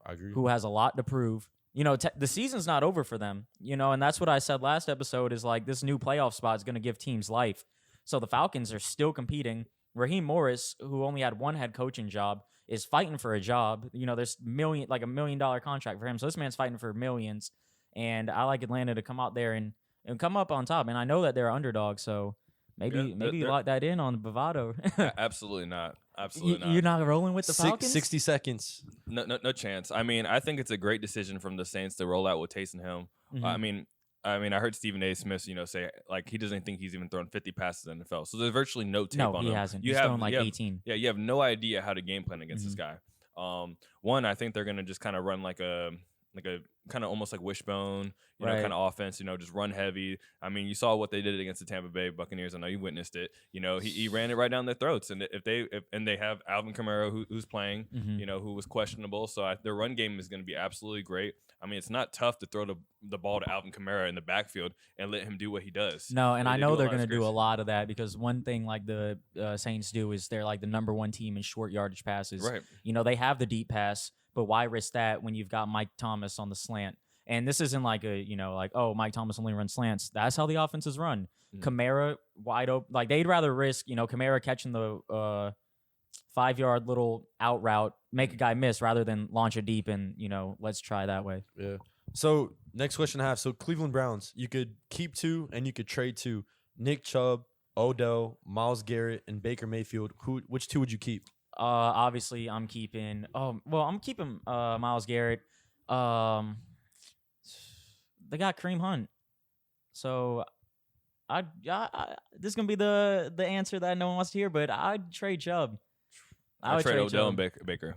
I agree. who has a lot to prove. You know, the season's not over for them. You know, and that's what I said last episode is like this new playoff spot is gonna give teams life. So the Falcons are still competing. Raheem Morris, who only had one head coaching job, is fighting for a job. You know, there's $1 million contract for him. So this man's fighting for millions. And I like Atlanta to come out there and come up on top. And I know that they're underdogs, so maybe lock that in on Bovado. Absolutely not. Absolutely not. You're not rolling with the Falcons? 60 seconds. No chance. I mean, I think it's a great decision from the Saints to roll out with Taysom Hill. Mhm. I mean, I heard Stephen A. Smith, say like he doesn't think he's even thrown 50 passes in the NFL. So there's virtually no tape on him. No, he hasn't. He's thrown like 18. Yeah, you have no idea how to game plan against this guy. One, I think they're gonna just kind of run like a kind of almost like wishbone, kind of offense. Just run heavy. I mean, you saw what they did against the Tampa Bay Buccaneers. I know you witnessed it. He ran it right down their throats. And if they have Alvin Kamara who's playing, who was questionable. So their run game is going to be absolutely great. I mean, it's not tough to throw the ball to Alvin Kamara in the backfield and let him do what he does. No, and I know they're going to do a lot of that because one thing like the Saints do is they're like the number one team in short yardage passes. Right. They have the deep pass, but why risk that when you've got Mike Thomas on the slant? And this isn't like Mike Thomas only runs slants. That's how the offenses run. Kamara wide open. Like they'd rather risk, Kamara catching the 5-yard little out route, make a guy miss rather than launch it deep and, let's try that way. Yeah. So next question I have. So Cleveland Browns, you could keep 2 and you could trade 2. Nick Chubb, Odell, Myles Garrett, and Baker Mayfield. Which 2 would you keep? Obviously I'm keeping I'm keeping Myles Garrett. They got Kareem Hunt. So I this is gonna be the answer that no one wants to hear, but I'd trade Chubb. I would trade Odell and Baker.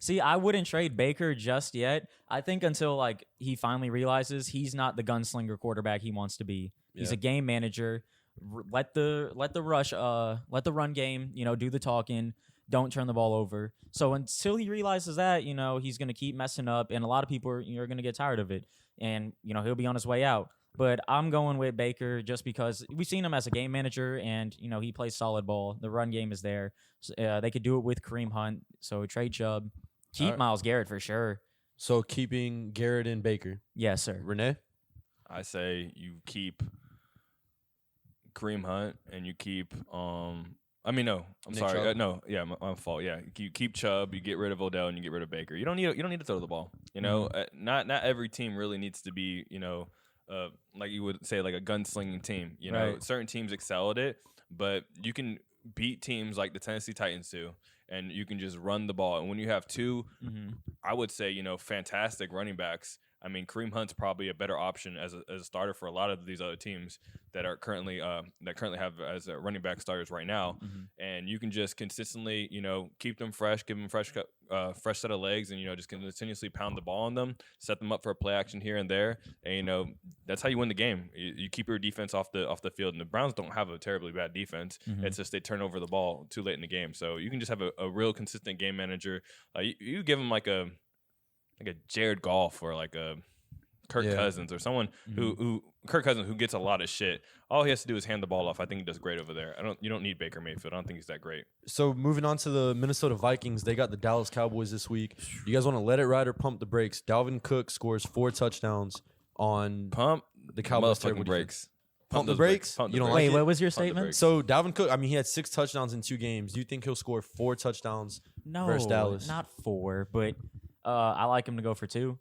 See, I wouldn't trade Baker just yet. I think until he finally realizes he's not the gunslinger quarterback he wants to be. He's a game manager. Let the run game, do the talking. Don't turn the ball over. So until he realizes that, he's going to keep messing up, and a lot of people are going to get tired of it, and he'll be on his way out. But I'm going with Baker just because we've seen him as a game manager, and he plays solid ball. The run game is there. So, they could do it with Kareem Hunt. So trade Chubb, keep Myles Garrett for sure. So keeping Garrett and Baker. Yes, sir. Renee? I say you keep Kareem Hunt and you keep Nick sorry. My fault. Yeah, you keep Chubb, you get rid of Odell, and you get rid of Baker. You don't need to throw the ball. Not every team really needs to be like you would say like a gunslinging team. Right. Certain teams excel at it, but you can beat teams like the Tennessee Titans do, and you can just run the ball. And when you have 2, I would say fantastic running backs. I mean, Kareem Hunt's probably a better option as a starter for a lot of these other teams that are currently have as running back starters right now. And you can just consistently, keep them fresh, give them fresh set of legs, and just continuously pound the ball on them, set them up for a play action here and there, and that's how you win the game. You keep your defense off the field, and the Browns don't have a terribly bad defense. It's just they turn over the ball too late in the game. So you can just have a real consistent game manager. You give them like a Jared Goff or like a Kirk Cousins or someone who Kirk Cousins who gets a lot of shit. All he has to do is hand the ball off. I think he does great over there. You don't need Baker Mayfield. I don't think he's that great. So moving on to the Minnesota Vikings, they got the Dallas Cowboys this week. You guys want to let it ride or pump the brakes? Dalvin Cook scores 4 touchdowns on Pump the Cowboys. Motherfucking brakes. Pump the brakes? Pump the You don't brakes. like Wait, it? what was your Pump the statement? brakes. So Dalvin Cook, I mean, he had 6 touchdowns in 2 games. Do you think he'll score 4 touchdowns No, versus Dallas? not 4, but I like him to go for 2.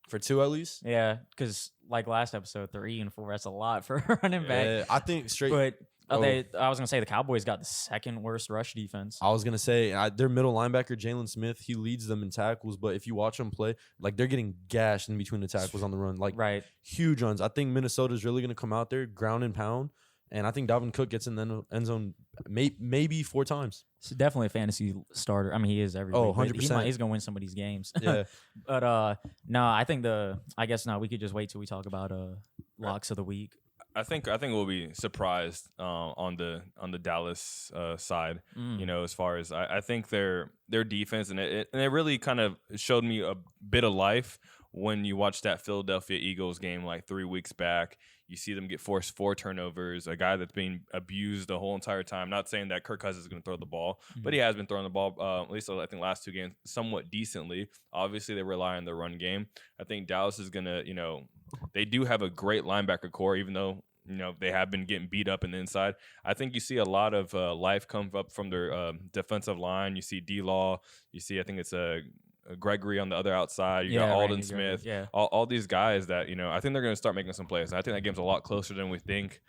For 2 at least? Yeah, because like last episode, 3 and 4, that's a lot for a running back. Yeah, I think straight. But Oh. I was gonna say the Cowboys got the 2nd worst rush defense. I was gonna say their middle linebacker Jalen Smith, he leads them in tackles, but if you watch them play, like they're getting gashed in between the tackles on the run, like Right. huge runs. I think Minnesota's really gonna come out there, ground and pound, and I think Dalvin Cook gets in the end zone maybe 4 times. It's definitely a fantasy starter. I mean, he is every Oh, week, but 100%. He's gonna win some of these games. Yeah, But no, I think I guess we could just wait till we talk about locks of the week. I think we'll be surprised on the Dallas side. You know, as far as I think their defense and it really kind of showed me a bit of life when you watch that Philadelphia Eagles game like 3 weeks back. You see them get forced 4 turnovers, a guy that's being abused the whole entire time. Not saying that Kirk Cousins is going to throw the ball, but he has been throwing the ball, at least I think last 2 games, somewhat decently. Obviously, they rely on the run game. I think Dallas is going to, they do have a great linebacker core, even though, they have been getting beat up in the inside. I think you see a lot of life come up from their defensive line. You see D-Law. You see, I think it's Gregory on the other outside. You got Alden Randy Smith. Gregory, yeah. All these guys that, I think they're going to start making some plays. And I think that game's a lot closer than we think.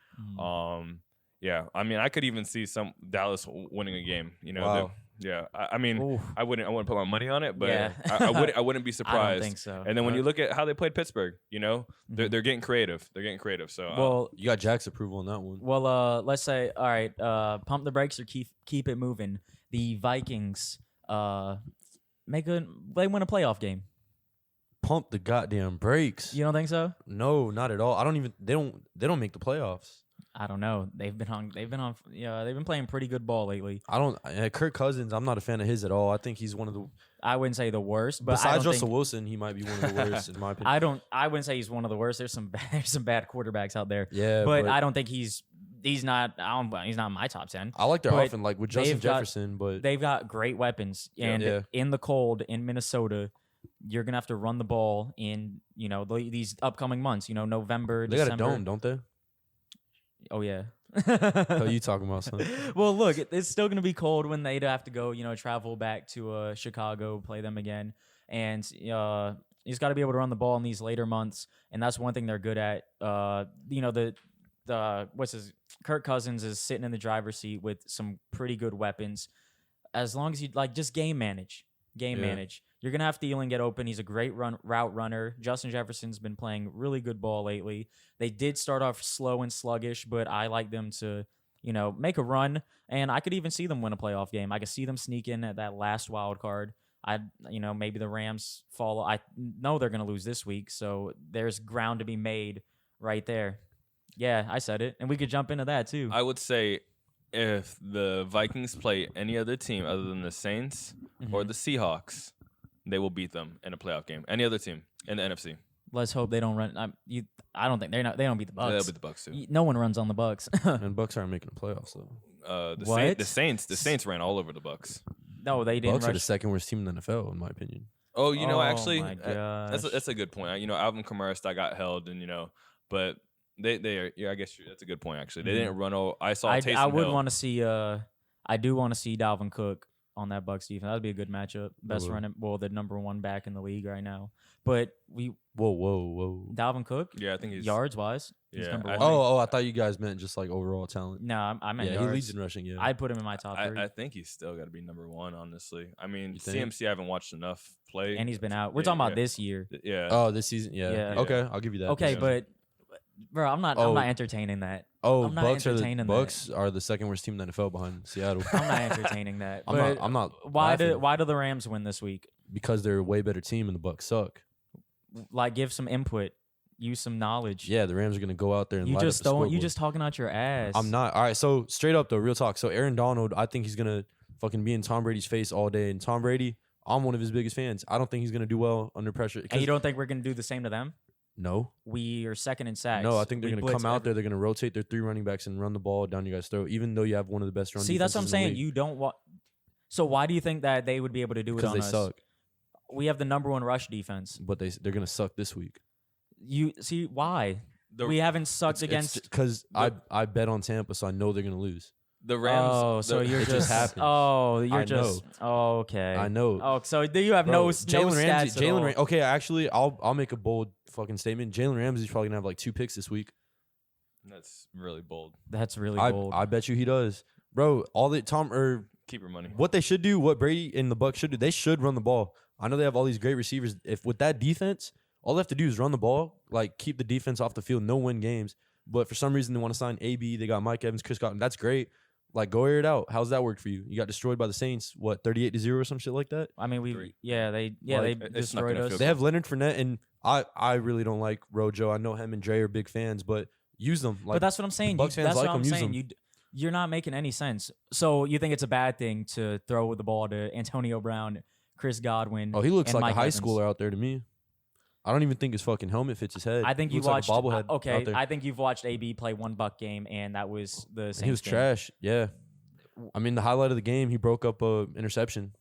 Yeah, I mean, I could even see some Dallas winning a game. Wow. Yeah, I mean, Oof. I wouldn't put my money on it, but Yeah. I wouldn't be I surprised. don't think so. And then when you look at how they played Pittsburgh, they're getting creative. They're getting creative. So Well, you got Jack's approval on that one. let's say, all right, pump the brakes or keep it moving. The Vikings they win a playoff game. Pump the goddamn brakes. You don't think so? No, not at all. They don't make the playoffs. I don't know. They've been playing pretty good ball lately. Kirk Cousins, I'm not a fan of his at all. I think he's one of the I wouldn't say the worst, but besides I don't Russell think, Wilson, he might be one of the worst in my opinion. I wouldn't say he's one of the worst. There's some bad quarterbacks out there. Yeah, but I don't think he's not in my top 10. I like their but offense, like with Justin they've got- Jefferson, but They've got great weapons, and Yeah. in the cold in Minnesota, you're gonna have to run the ball in these upcoming months. November, they December. got a dome, don't they? Oh yeah. What are you talking about, son? Well, look, it's still gonna be cold when they'd have to go, travel back to Chicago, play them again, and he's got to be able to run the ball in these later months, and that's one thing they're good at. Kirk Cousins is sitting in the driver's seat with some pretty good weapons. As long as you just game manage. You're gonna have Thielen get open. He's a great route runner. Justin Jefferson's been playing really good ball lately. They did start off slow and sluggish, but I like them to, make a run. And I could even see them win a playoff game. I could see them sneak in at that last wild card. Maybe the Rams fall. I know they're gonna lose this week, so there's ground to be made right there. Yeah, I said it, and we could jump into that too. I would say if the Vikings play any other team other than the Saints or the Seahawks, they will beat them in a playoff game. Any other team in the NFC. Let's hope they don't run. I don't think they don't beat the Bucks. They'll beat the Bucks too. No one runs on the Bucks. And Bucks aren't making the playoffs though. What? The Saints ran all over the Bucks. No, they didn't. Bucks are the rush. second worst team in the NFL, in my opinion. Oh, Oh, actually, my that's a good point. Alvin Kamara that got held, and but they are. Yeah, I guess that's a good point. Actually, they didn't run all. I saw. I would want to see. I do want to see Dalvin Cook on that Bucks defense. That would be a good matchup. Best would. running, the number 1 back in the league right now. But Whoa. Dalvin Cook, Yeah, I think he's yards wise, he's Yeah, number I 1. think- Oh, I thought you guys meant just like overall talent. No, I meant Yeah, yards. he leads in rushing. Yeah, I'd put him in my top 3. I think he's still got to be number 1. Honestly, I mean, You think? CMC I haven't watched enough play, And he's been out. We're Yeah, talking about yeah. this year. Yeah. Oh, this season. Yeah. Yeah. Okay, I'll give you that. Okay, Yeah. but bro, I'm not Oh. entertaining that. Oh, I'm not Bucks are entertaining that. Bucks are the second worst team in the NFL behind Seattle. I'm not entertaining that. I'm But not. Why laughing do the Rams win this week? because they're a way better team and the Bucks suck. Give some input, use some knowledge. Yeah, the Rams are gonna go out there and You light just up the don't. You scoreboard. just talking out your ass. I'm not. All right, so straight up though, real talk. So Aaron Donald, I think he's gonna fucking be in Tom Brady's face all day. And Tom Brady, I'm one of his biggest fans. I don't think he's gonna do well under pressure. And you don't think we're gonna do the same to them? No, We are second in sacks. no. I think they're We gonna blitz come out every- there. They're gonna rotate their 3 running backs and run the ball down you guys' throat. Even though you have one of the best run. See, that's what I'm defenses in the saying. league, You don't want. So why do you think that they would be able to do it because on they us? suck. We have the number 1 rush defense. But they're gonna suck this week. You see why? we haven't sucked against because I bet on Tampa, so I know they're gonna lose. The Rams. Oh, so you're it just just happens. Oh, you're I just know. Okay. I know. Oh, so you have no Jalen stats Ramsey. at all. Okay, actually, I'll make a bold fucking statement. Jalen Ramsey's probably gonna have like 2 picks this week. That's really bold. That's really bold. I bet you he does, bro. All the Keep your money. what they should do, what Brady and the Bucs should do, they should run the ball. I know they have all these great receivers. If with that defense, all they have to do is run the ball, like keep the defense off the field, no win games. But for some reason, they want to sign AB. They got Mike Evans, Chris Godwin. That's great. Like, go air it out. How's that work for you? You got destroyed by the Saints, what, 38-0 or some shit like that? I mean, Three. they it's not destroyed gonna us. feel They have Leonard Fournette, and I really don't like Rojo. I know him and Dre are big fans, but use them. Like, But that's what I'm saying. Bucs fans That's like what I'm them, use saying. them. You're not making any sense. So you think it's a bad thing to throw the ball to Antonio Brown, Chris Godwin? Oh, he looks and like Mike a high Evans? schooler out there to me. I don't even think his fucking helmet fits his head. I think He you looks watched. like a bobblehead out Okay, there. I think you've watched AB play one Buck game, and that was the And same. he was trash. Yeah. I mean, the highlight of the game, he broke up a interception.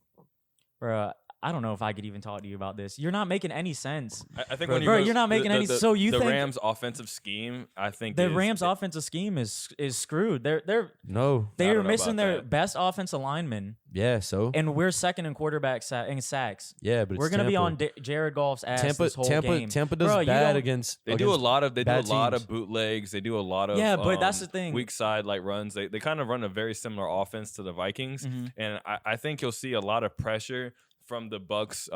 Bruh, I don't know if I could even talk to you about this. You're not making any sense. I think Bro, when you're not making any. So you the think Rams' offensive scheme? I think the is- Rams' offensive scheme is screwed. They're No. they're know missing about their that. best offensive lineman, Yeah, so? and we're second in quarterback in sacks. Yeah, but it's We're gonna be Tampa. on Jared Goff's ass this whole game. Tampa does Bro, you bad don't- against. They do a against lot of bad teams. bootlegs. They do a lot of Yeah, but that's the thing. weak side like runs. They kind of run a very similar offense to the Vikings, Mhm. and I think you'll see a lot of pressure from the Bucs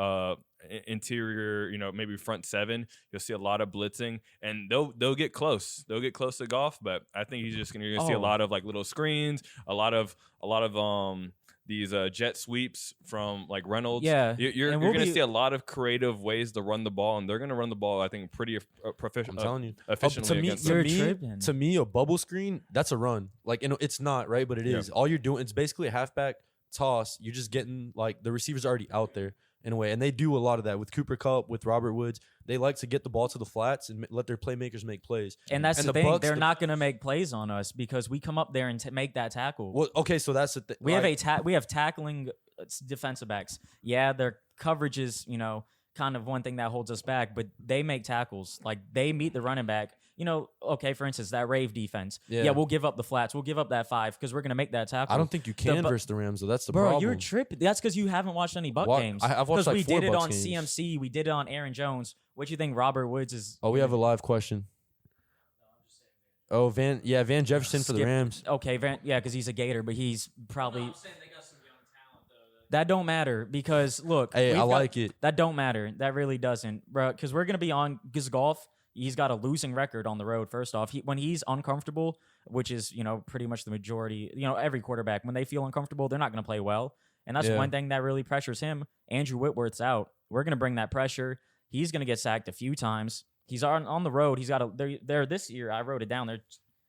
interior. Maybe front seven. You'll see a lot of blitzing, and they'll get close. They'll get close to Goff, but I think you're gonna see a Oh. lot of like little screens, a lot of these jet sweeps from like Reynolds. Yeah, You're and going we'll to be- see a lot of creative ways to run the ball, and they're going to run the ball, I think, pretty proficient. I'm telling you. Efficiently to me, against to You're them. me, tripping. to me, a bubble screen, that's a run. Like, it's not, right? But it Yeah. is. All you're doing, it's basically a halfback toss. You're just getting, like, the receiver's already out there in a way. And they do a lot of that with Cooper Kupp, with Robert Woods. They like to get the ball to the flats and let their playmakers make plays. And that's And the the thing. Bucs- They're not gonna make plays on us because we come up there and make that tackle. Well, okay, so that's the thing. We have tackling defensive backs. Yeah, their coverage is, kind of one thing that holds us back, but they make tackles. Like, they meet the running back. Okay, for instance, that Rave defense. Yeah. Yeah, we'll give up the flats. We'll give up that 5 because we're going to make that tackle. I don't think you can Bu- versus the Rams, though. That's the Bro, problem. you're tripping. That's because you haven't watched any Buck games. I've watched, like, we 4 did it Bucs on games. CMC. We did it on Aaron Jones. What do you think Robert Woods is? Oh, we have a live question. Oh, Van Jefferson for the Skip- Rams. Okay, because he's a Gator, but he's probably. That don't matter because look. Hey, we've I got- like it. That don't matter. That really doesn't, bro. Because we're gonna be on Golf. He's got a losing record on the road. First off, when he's uncomfortable, which is pretty much the majority. Every quarterback when they feel uncomfortable, they're not gonna play well, and that's Yeah. one thing that really pressures him. Andrew Whitworth's out. We're gonna bring that pressure. He's gonna get sacked a few times. He's on the road. He's got they're this year. I wrote it down.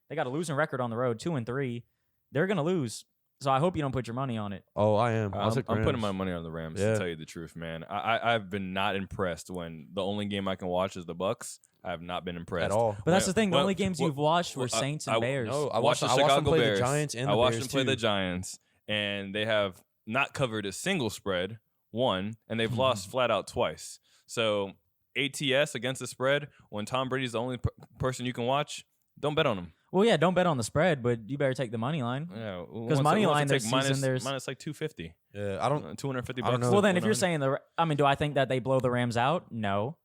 They got a losing record on the road, 2-3. They're gonna lose. So I hope you don't put your money on it. Oh, I am. I'm took putting Rams. my money on the Rams, Yeah. to tell you the truth, man. I've been not impressed when the only game I can watch is the Bucs. I have not been impressed At all. But that's the thing. The Well, only games well, you've watched were well, Saints and Bears. No, I watched watched the them Chicago play Bears. the Giants and the I watched Bears them play too. the Giants, and they have not covered a single spread, one, and they've lost flat out twice. So ATS against the spread, when Tom Brady's the only person you can watch, don't bet on him. Well, yeah, don't bet on the spread, but you better take the money line. Yeah, Because money line this season, there's minus like 250, Yeah, I don't. 250 I don't bucks. know. well, then if you're 100. saying do I think that they blow the Rams out? No,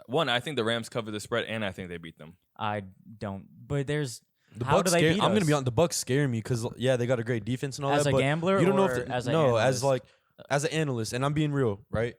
One, I think the Rams cover the spread, and I think they beat them. I don't. But there's The how Bucs do they scare, beat I'm us? gonna be on. The Bucs scare me because they got a great defense and all As that. a but gambler you don't know or if as an no, analyst? as like as an analyst, and I'm being real, right?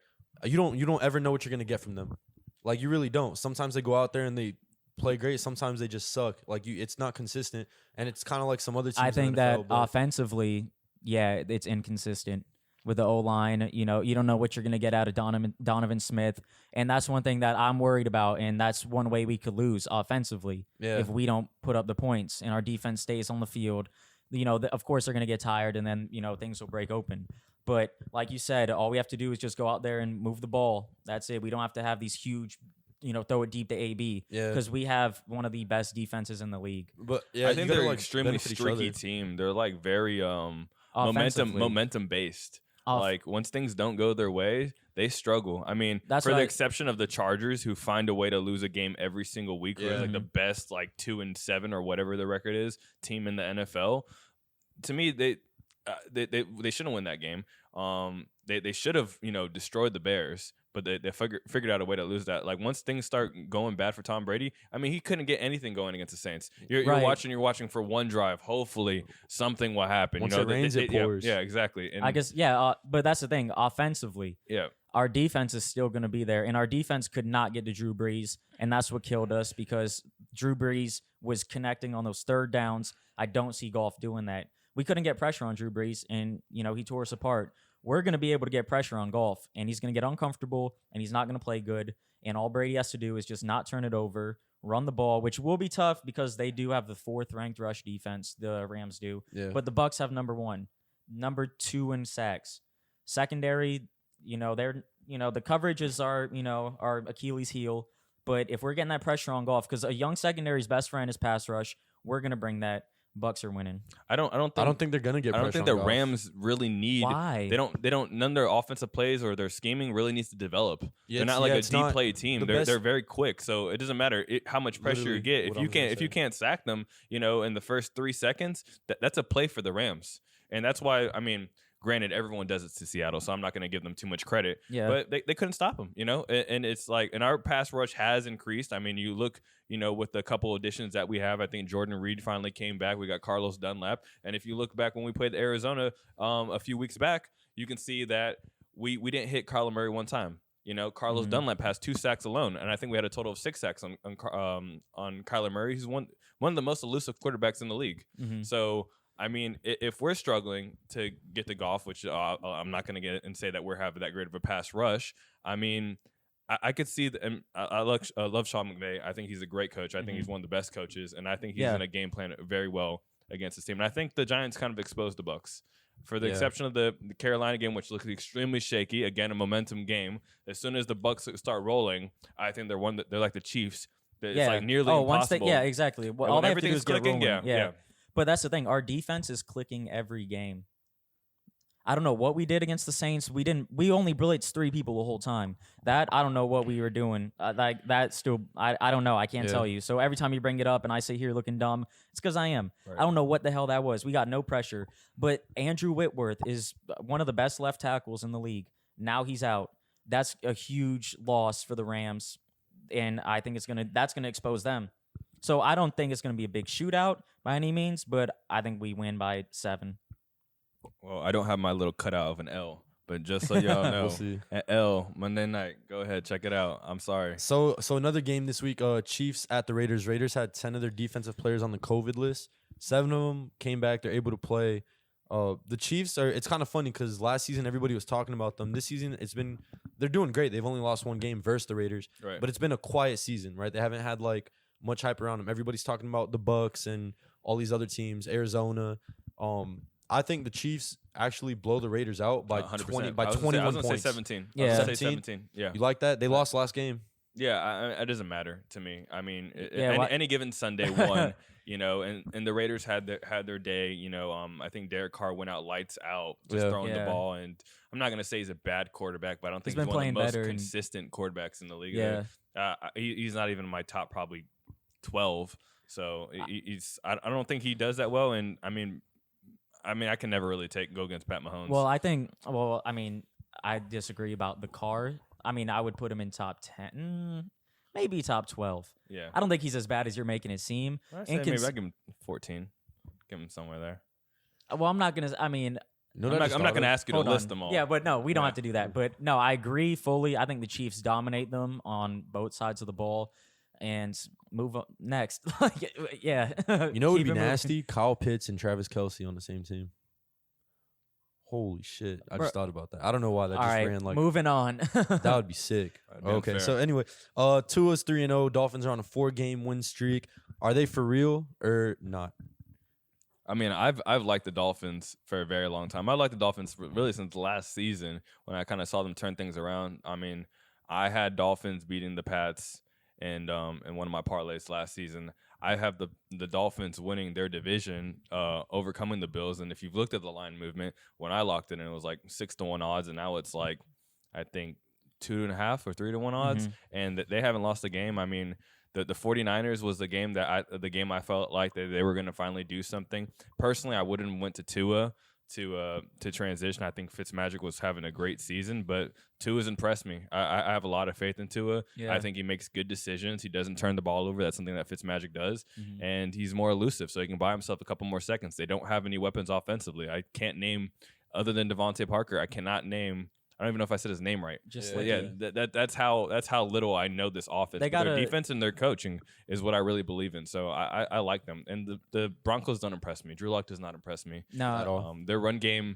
You don't ever know what you're gonna get from them. Like, you really don't. Sometimes they go out there and they play great. Sometimes they just suck. Like, it's not consistent, and it's kind of like some other teams. I in the think that NFL, but offensively, yeah, it's inconsistent with the O line. You don't know what you're gonna get out of Donovan Smith, and that's one thing that I'm worried about. And that's one way we could lose offensively if we don't put up the points and our defense stays on the field. Of course they're gonna get tired, and then things will break open. But like you said, all we have to do is just go out there and move the ball. That's it. We don't have to have these huge, throw it deep to AB. Yeah. Because we have one of the best defenses in the league. But yeah, I think you gotta, they're like, extremely benefit each streaky other. team. They're like very Offensively. momentum based. like once things don't go their way, they struggle. I mean, for the exception of the Chargers, who find a way to lose a game every single week, who is like the best, like 2-7 or whatever the record is, team in the NFL. To me, they shouldn't win that game. They should have destroyed the Bears, but they figured out a way to lose that. Like once things start going bad for Tom Brady, I mean he couldn't get anything going against the Saints. You're watching for one drive. Hopefully something will happen. Once it rains, it pours. Yeah, exactly. And I guess but that's the thing. Offensively, our defense is still going to be there, and our defense could not get to Drew Brees, and that's what killed us because Drew Brees was connecting on those third downs. I don't see Goff doing that. We couldn't get pressure on Drew Brees, and he tore us apart. We're going to be able to get pressure on Goff, and he's going to get uncomfortable, and he's not going to play good. And all Brady has to do is just not turn it over, run the ball, which will be tough because they do have the 4th-ranked rush defense. The Rams do, but the Bucs have number 1, number 2 in sacks. Secondary, they're the coverages are our Achilles heel. But if we're getting that pressure on Goff, because a young secondary's best friend is pass rush, we're going to bring that. Bucks are winning. I don't think they're gonna get pressure. I don't think the Rams really need. Why? They don't. None of their offensive plays or their scheming really needs to develop. They're not like a deep play team. They're very quick, so it doesn't matter how much pressure you get. If you can't sack them, in the first 3 seconds, that's a play for the Rams, and that's why Granted, everyone does it to Seattle, so I'm not going to give them too much credit. Yeah. But they couldn't stop them, And it's like, and our pass rush has increased. I mean, you look, with the couple additions that we have, I think Jordan Reed finally came back. We got Carlos Dunlap. And if you look back when we played Arizona a few weeks back, you can see that we didn't hit Kyler Murray one time. Carlos Dunlap has 2 sacks alone, and I think we had a total of 6 sacks on Kyler Murray. He's one of the most elusive quarterbacks in the league. So, I mean, if we're struggling to get to Goff, which I'm not going to get and say that we're having that great of a pass rush, I mean, I could see and I love Sean McVay. I think he's a great coach. I think he's one of the best coaches, and I think he's going to game plan very well against this team. And I think the Giants kind of exposed the Bucs. For the exception of the Carolina game, which looked extremely shaky, again, a momentum game. As soon as the Bucs start rolling, I think they're like the Chiefs. It's like nearly impossible. Exactly. Well, all they have to do is get rolling. Yeah. But that's the thing. Our defense is clicking every game. I don't know what we did against the Saints. We only blitzed 3 people the whole time. That I don't know what we were doing. I don't know. I can't tell you. So every time you bring it up and I sit here looking dumb, it's because I am. Right. I don't know what the hell that was. We got no pressure. But Andrew Whitworth is one of the best left tackles in the league. Now he's out. That's a huge loss for the Rams, and I think that's gonna expose them. So I don't think it's going to be a big shootout by any means, but I think we win by 7. Well, I don't have my little cutout of an L, but just so y'all know, we'll see. An L Monday night. Go ahead, check it out. I'm sorry. So another game this week. Chiefs at the Raiders. Raiders had 10 of their defensive players on the COVID list. 7 of them came back. They're able to play. The Chiefs are. It's kind of funny because last season everybody was talking about them. This season they're doing great. They've only lost 1 game versus the Raiders, right. But it's been a quiet season, right? They haven't had much hype around them. Everybody's talking about the Bucs and all these other teams, Arizona. I think the Chiefs actually blow the Raiders out by 21 points. I was gonna say 17. Yeah, 17. Yeah. You like that? They lost last game. Yeah, it doesn't matter to me. I mean, any given Sunday won, and the Raiders had their day. I think Derek Carr went out lights out, just throwing the ball. And I'm not gonna say he's a bad quarterback, but I don't think he's one of the most consistent quarterbacks in the league. Yeah, he's not even in my top probably 12. So I don't think he does that well. And I mean, I can never really go against Pat Mahomes. Well, I disagree about the Carr. I would put him in top 10, maybe top 12. Yeah. I don't think he's as bad as you're making it seem. Maybe I give him 14. Give him somewhere there. Well, I'm not going to, I'm not going to ask you to list them all. Yeah, but no, we don't have to do that. But no, I agree fully. I think the Chiefs dominate them on both sides of the ball. And move on next. Yeah. You know what would be nasty? Kyle Pitts and Travis Kelce on the same team. Holy shit. I just thought about that. I don't know why that ran moving on. That would be sick. Okay. Fair. So anyway, Tua's 3-0. Dolphins are on a 4-game win streak. Are they for real or not? I've liked the Dolphins for a very long time. I've liked the Dolphins really since last season when I kind of saw them turn things around. I had Dolphins beating the Pats and one of my parlays last season. I have the Dolphins winning their division, overcoming the Bills. And if you've looked at the line movement, when I locked it in, it was like 6-1 odds, and now it's like I think 2.5 or 3-1 odds, and they haven't lost a game. I mean, the 49ers was the game I felt like they were going to finally do something. Personally, I wouldn't have went to Tua to transition. I think Fitzmagic was having a great season, but Tua's impressed me. I have a lot of faith in Tua. Yeah. I think he makes good decisions. He doesn't turn the ball over. That's something that Fitzmagic does, and he's more elusive, so he can buy himself a couple more seconds. They don't have any weapons offensively. I can't name, other than Devontae Parker, I cannot name. I don't even know if I said his name right. That's how little I know this offense. They got their defense and their coaching is what I really believe in. So I like them. And the Broncos don't impress me. Drew Lock does not impress me at all. Their run game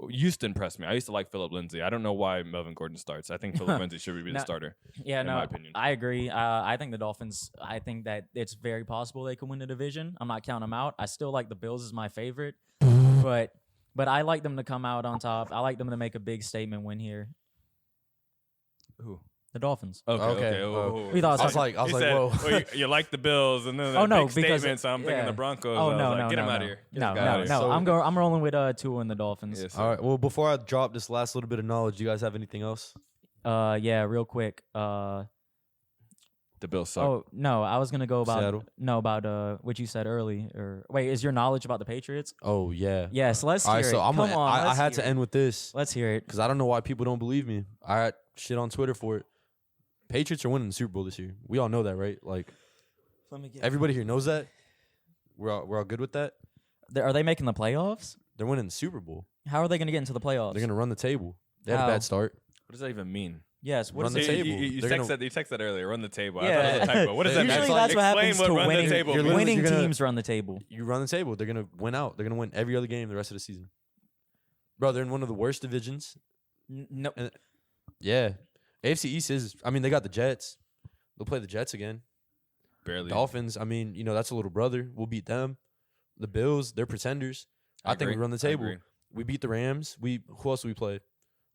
used to impress me. I used to like Phillip Lindsay. I don't know why Melvin Gordon starts. I think Phillip Lindsay should be the starter. Yeah, in my opinion. I agree. I think the Dolphins, I think that it's very possible they can win the division. I'm not counting them out. I still like the Bills as my favorite, but I like them to come out on top. I like them to make a big statement win here. Who? The Dolphins. Okay. We thought I was like, whoa. Well, you like the Bills, and then big statement, so I'm thinking the Broncos. Get him out of here. No. So- I'm rolling with Tua and the Dolphins. Yes, All right. Well, before I drop this last little bit of knowledge, do you guys have anything else? Yeah, real quick. The Bills suck. Oh no, I was gonna go about Seattle? what you said earlier. Wait, is your knowledge about the Patriots? Oh yeah. Yes, let's All hear right. it. So I had let's to hear it. end with this Let's hear it. because I don't know why people don't believe me. I had shit on Twitter for it. Patriots are winning the Super Bowl this year. We all know that, right? Like Let me get. everybody here knows that. We're all good with that. Are they making the playoffs? They're winning the Super Bowl. How are they gonna get into the playoffs? They're gonna run the table. They had How? a bad start. What does that even mean? Yes. What Run is the it? table. You They're gonna- texted that earlier. Run the table. Yeah. I thought it was a typo. What does that mean? Usually that's what happens to run winning. the table You're means. literally- Winning gonna- teams run the table. You run the table. They're gonna win out. They're gonna win every other game the rest of the season. Bro, they're in one of the worst divisions. No. Yeah. AFC East is. I mean, they got the Jets. They'll play the Jets again. Barely. Dolphins. I mean, that's a little brother. We'll beat them. The Bills. They're pretenders. I think we agree. run the I table. agree. We beat the Rams. Who else do we play?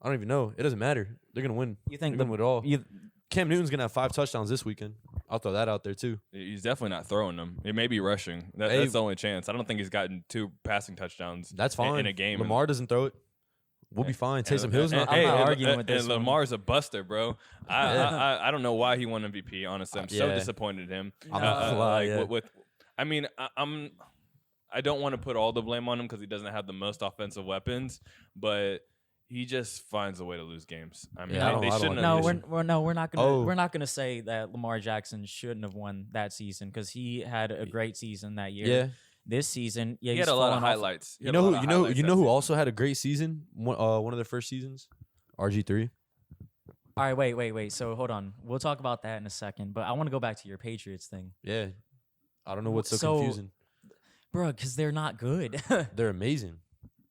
I don't even know. It doesn't matter. They're gonna win. You think They're gonna win it all. you, Cam Newton's gonna have 5 touchdowns this weekend. I'll throw that out there too. He's definitely not throwing them. It may be rushing. Hey. That's the only chance. I don't think he's gotten 2 passing touchdowns. That's fine. in a game. Lamar doesn't throw it. We'll be fine. Taysom Hill's not. I'm not and- arguing with this And one. Lamar's a buster, bro. Yeah. I don't know why he won MVP. Honestly, I'm so Yeah. disappointed in him. I'm not gonna lie, yeah. I don't want to put all the blame on him because he doesn't have the most offensive weapons, but he just finds a way to lose games. I mean, Yeah, I don't they like shouldn't. no, have we're not gonna Oh. we're not gonna say that Lamar Jackson shouldn't have won that season because he had a great season that year. Yeah. This season, yeah, He he's had a lot of fallen off. highlights. He You had a know lot who? of You know. highlights You that know who season. also had a great season? One of their first seasons. RG3. All right, wait. So hold on, we'll talk about that in a second. But I want to go back to your Patriots thing, Yeah. I don't know what's so So- confusing. bro, because they're not good. They're amazing.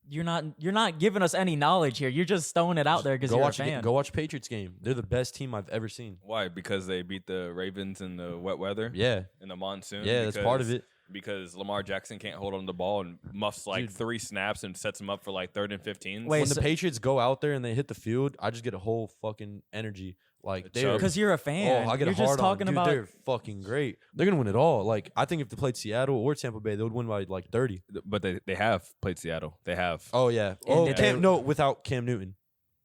You're not giving us any knowledge here. You're just throwing it out there because Go you're watch. a fan. Go watch Patriots game. They're the best team I've ever seen. Why? Because they beat the Ravens in the wet weather. Yeah. In the monsoon. Yeah. That's part of it. Because Lamar Jackson can't hold on to the ball and muffs like Dude. 3 snaps and sets him up for like 3rd and 15. Wait, When so- the Patriots go out there and they hit the field, I just get a whole fucking energy. Like they're Because you're a fan. I get you're a hard just talking on. Dude, about. they're fucking great. They're gonna win it all. Like I think if they played Seattle or Tampa Bay, they would win by like 30. But they have played Seattle. They have. Oh yeah. And did they- Without Cam Newton.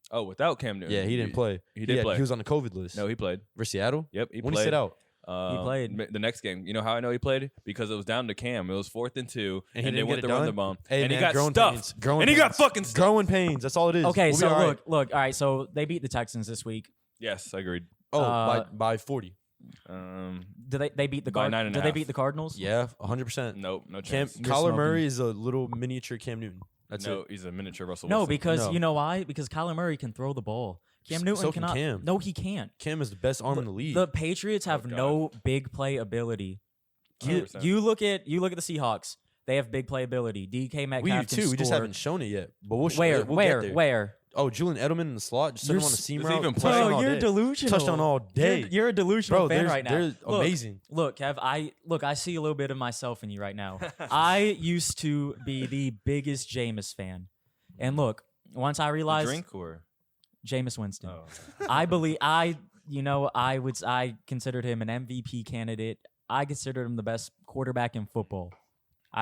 Oh, without Cam Newton. Yeah, he didn't play. He did play. He was on the COVID list. No, he played. For Seattle. Yep, he When played. he sit out, He played. The next game. You know how I know he played? Because it was down to Cam. It was 4th and 2, And he and they didn't went get to it run done? the bomb. Hey, and he man, got growing stuffed. pains. Growing And he got pains. fucking stuffed. growing pains. That's all it is. Okay, We'll be so all right. look. All right, so they beat the Texans this week. Yes, I agreed. Oh, uh, by 40. Did they beat the By 9.5. Did they beat the Cardinals? Yeah, 100%. Nope, no Cam, chance. You're Kyler smoking. Murray is a little miniature Cam Newton. That's no, it. he's a miniature Russell No, Wilson. because No. you know why? Because Kyler Murray can throw the ball. Cam Newton so can cannot. Cam. No, he can't. Cam is the best arm in the league. The Patriots have God. no big play ability. You 100%. you look at the Seahawks. They have big play ability. DK Metcalf we do can too. We just score. haven't shown it yet. But we'll show Where? it. We'll get there. Where? Oh, Julian Edelman in the slot. Just send You're him on a s- seam does he route. even play? Touchdown Bro, all you're day. delusional. Touchdown all day. You're a delusional Bro, fan right now. they're Look, amazing. Look, Kev, I see a little bit of myself in you right now. I used to be the biggest Jameis fan. And look, once I The realized drink or Jameis Winston. oh. I considered him an MVP candidate. I considered him the best quarterback in football.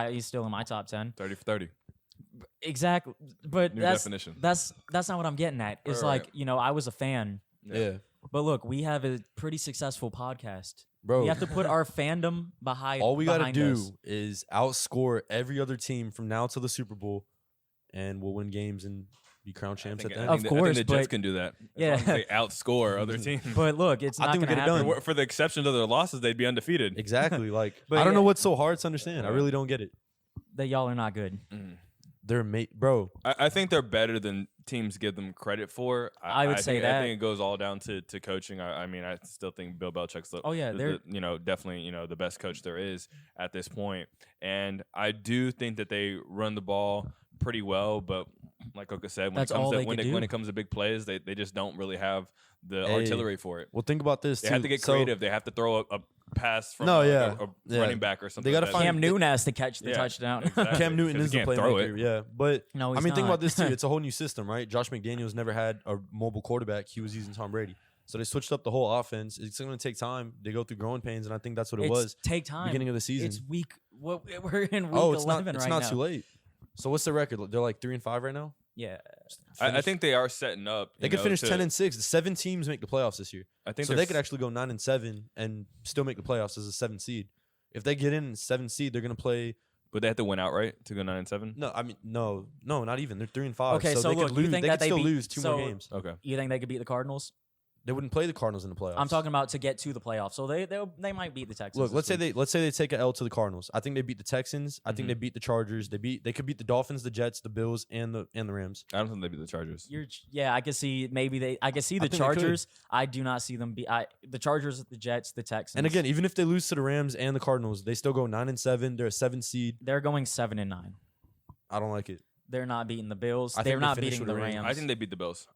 He's still in my top 10. 30 for 30. Exactly, but New that's definition. that's not what I'm getting at. It's Right. like, I was a fan, Yeah. but look, we have a pretty successful podcast. Bro, We have to put our fandom behind. all we got to behind do us. is outscore every other team from now till the Super Bowl, and we'll win games and be crowned champs at the end. Of I course, think the Jets but- can do that. Yeah. As long as they outscore other teams. But look, it's I not think we going to get it happen. done. For the exception of their losses, they'd be undefeated. Exactly. Like, But I don't know yeah. what's so hard to understand. I really don't get it. That y'all are not good. They're bro. I think they're better than teams give them credit for. I would say think, that. I think it goes all down to coaching. I mean, I still think Bill Belichick's Oh, yeah, they're- definitely the best coach there is at this point. And I do think that they run the ball pretty well, but like Coca said, when That's it comes all to they when could it, when do. it comes to big plays, they just don't really have the Hey. artillery for it. Well, think about this. They too. have to get So, creative. They have to throw a pass from No, a yeah. Yeah. running back or something. gotta like find- that. Cam Newton has to catch the Yeah, touchdown. exactly. Cam Newton 'Cause is he the can't throw playmaker. it. Yeah, but No, I he's mean, think not. about this too. It's a whole new system, right? Josh McDaniels never had a mobile quarterback. He was using Tom Brady, so they switched up the whole offense. It's going to take time. They go through growing pains, and I think that's what it was. Take time. Beginning of the season. It's week. What we're in week Oh, it's 11 not. It's right not now. too late. So what's the record? They're like 3-5 right now. Yeah. I think they are setting up. They could finish 10-6. 7 teams make the playoffs this year, I think so they're they could actually go 9-7 and still make the playoffs as a 7 seed. If they get in 7 seed, they're going to play. But they have to win outright to go 9-7. No, I mean no, not even. They're 3-5. Okay, so they look, could you lose. think They that could they still beat- lose 2 more so- games. Okay. You think they could beat the Cardinals? They wouldn't play the Cardinals in the playoffs. I'm talking about to get to the playoffs. So they might beat the Texans. Look, this week. let's say they take an L to the Cardinals. I think they beat the Texans. I Mm-hmm. think they beat the Chargers. They could beat the Dolphins, the Jets, the Bills, and the Rams. I don't think they beat the Chargers. I could see I could see the think they could. Chargers. I do not see them beat the Chargers, the Jets, the Texans. And again, even if they lose to the Rams and the Cardinals, they still go 9-7. They're a 7 seed. they're going 7-9. I don't like it. They're not beating the Bills. I think They're they not finish beating with the the Rams. Rams. I think they beat the Bills.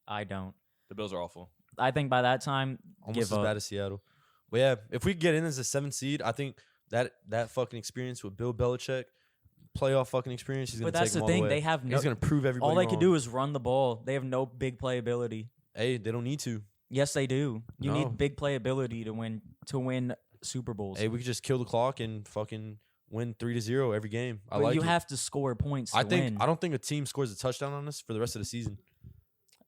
I don't. The Bills are awful. I think by that time, Almost give as up. bad as Seattle. But yeah, if we get in as a 7 seed, I think that fucking experience with Bill Belichick, playoff fucking experience, he's gonna But that's take the them all thing. way. They have And no. he's gonna prove everybody All they wrong. could do is run the ball. They have no big playability. Hey, they don't need to. Yes, they do. You No. need big playability to win Super Bowls. Hey, we could just kill the clock and fucking win 3-0 every game. I but like you it. have to score points. I to think win. I don't think a team scores a touchdown on us for the rest of the season.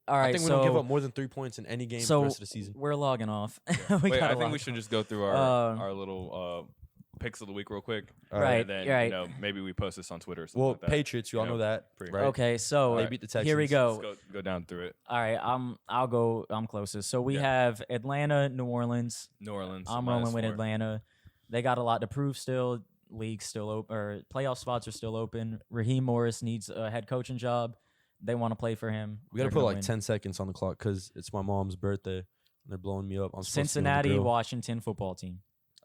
All right, I think we so don't give up more than 3 points in any game for the rest of the season. we're logging off. Wait, I think we should just go through our Um, little picks of the week real quick. Right, And then, right. maybe we post this on Twitter or something Well, like that. Patriots, you all You know know, that, pretty- right? Okay, so They beat the Texans. here we go. Let's go down through it. All right, I'll go. I'm closest. So we Yeah. have Atlanta, New Orleans. New Orleans. I'm minus rolling with 4. Atlanta. They got a lot to prove still. League's still open, or playoff spots are still open. Raheem Morris needs a head coaching job. They want to play for him. We got to They're put gonna like win. 10 seconds on the clock because it's my mom's birthday. And they're blowing me up. I'm supposed to be on the Cincinnati, grill. Washington football team.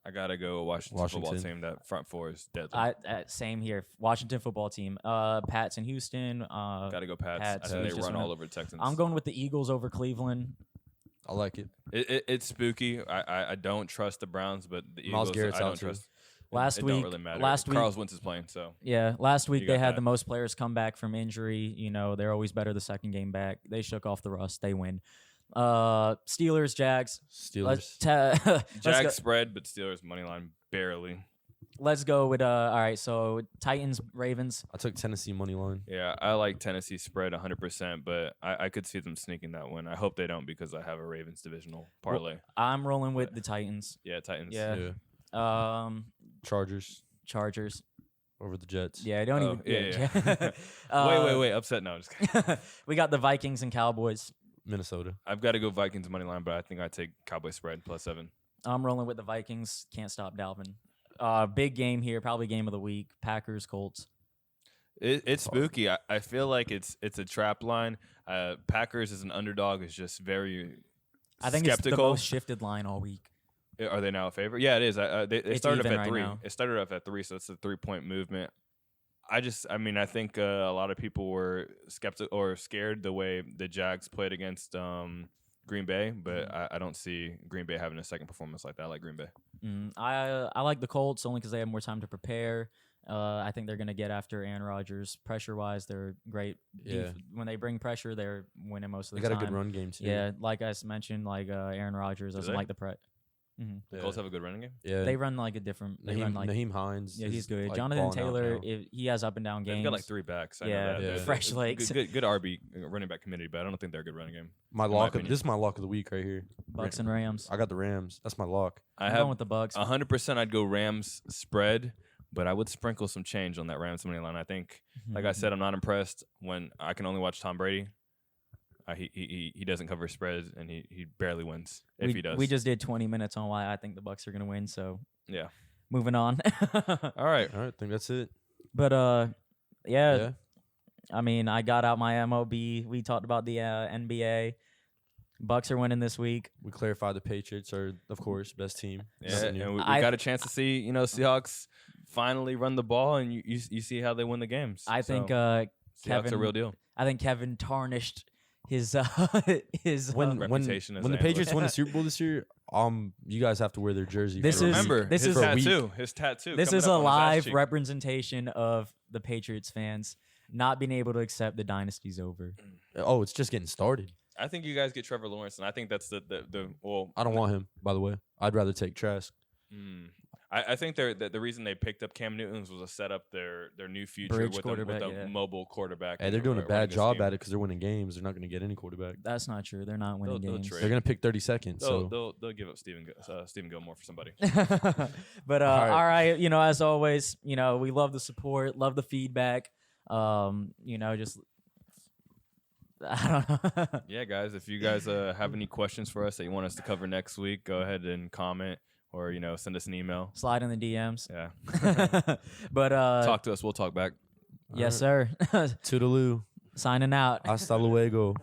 I gotta go Washington football Washington. team. That front four is deadly. Same here. Washington football team. Pats in Houston. Gotta go Pats. Pats. I think We they just run went all up. over Texans. I'm going with the Eagles over Cleveland. I like it. It's spooky. I don't trust the Browns, but the Miles Eagles Garrett's I don't out too. trust. Last it week, don't really matter. last week, Carlos Wentz is playing, so yeah, last week You they got had that. the most players come back from injury. You know, they're always better the second game back. They shook off the rust. They win. Steelers, Jags. Steelers. Let's Jags go, spread, but Steelers money line barely. let's go with all right. So Titans, Ravens. I took Tennessee money line. Yeah, I like Tennessee spread 100%, but I could see them sneaking that win. I hope they don't because I have a Ravens divisional parlay. I'm rolling with the Titans. Yeah, Titans. Yeah. Chargers Chargers. over the Jets. Yeah, don't Oh, even. yeah. Wait. Upset? No, just kidding. We got the Vikings and Cowboys. Minnesota. I've got to go Vikings money line, but I think I take Cowboy spread +7. I'm rolling with the Vikings. Can't stop Dalvin. Big game here, probably game of the week. Packers, Colts. It's spooky. I feel like it's a trap line. Packers as an underdog is just very I think skeptical. it's the most shifted line all week. Are they now a favorite? Yeah, it is. They It's started off even at right 3. now. It started off at 3, so it's a 3-point movement. I think a lot of people were skeptical or scared the way the Jags played against Green Bay, but I don't see Green Bay having a second performance like that. I like Green Bay. I like the Colts only because they have more time to prepare. I think they're going to get after Aaron Rodgers. Pressure-wise, they're great. Yeah. When they bring pressure, they're winning most of They the got time. a good run game too. Yeah, like I mentioned, like Aaron Rodgers doesn't they? like the press. The Colts have a good running game. Yeah, They run like a different. They run like Naheem Hines. yeah, he's is, good. like, Jonathan balling out Taylor, now. he has up and down games. They've got like 3 backs. I know Yeah, that. yeah. They're Fresh legs. Good RB running back committee, but I don't think they're a good running game. My in my lock. opinion. This is my lock of the week right here. Bucks and Rams. I got the Rams. That's my lock. I I'm have going with the Bucks. 100%. I'd go Rams spread, but I would sprinkle some change on that Rams money line. I think, like I said, I'm not impressed when I can only watch Tom Brady. He doesn't cover spreads, and he barely wins if he does. We just did 20 minutes on why I think the Bucks are going to win. So yeah. moving on. All right. All right, I think that's it. But yeah. Yeah. I mean, I got out my MOB. We talked about the NBA. Bucks are winning this week. We clarified the Patriots are, of course, best team. Yeah, Nothing new. and we I- got a chance to see Seahawks finally run the ball, and you see how they win the games. I think Seahawks Kevin a real deal. I think Kevin tarnished his when reputation as when an the Patriots analyst. win the Super Bowl this year, you guys have to wear their jersey. This for a is- week. Remember this his is- tattoo. His tattoo. This coming is up a on his ass live cheek. representation of the Patriots fans not being able to accept the dynasty's over. Oh, it's just getting started. I think you guys get Trevor Lawrence, and I think that's the well. I don't want him, by the way. I'd rather take Trask. I think the reason they picked up Cam Newton was to set up their new future Bridge with quarterback, a yeah. mobile quarterback. Hey, and they're doing a running bad this job scheme. at it because they're winning games. They're not going to get any quarterback. That's not true. They're not winning They'll games. trade. They're going to pick 32nd. They'll, So they'll give up Stephen Gilmore for somebody. But All right. all right, as always, we love the support, love the feedback. Just I don't know. Yeah, guys, if you guys have any questions for us that you want us to cover next week, go ahead and comment or send us an email. Slide in the DMs. Yeah, But talk to us. We'll talk back. yes, sir. toodaloo. Signing out. Hasta luego.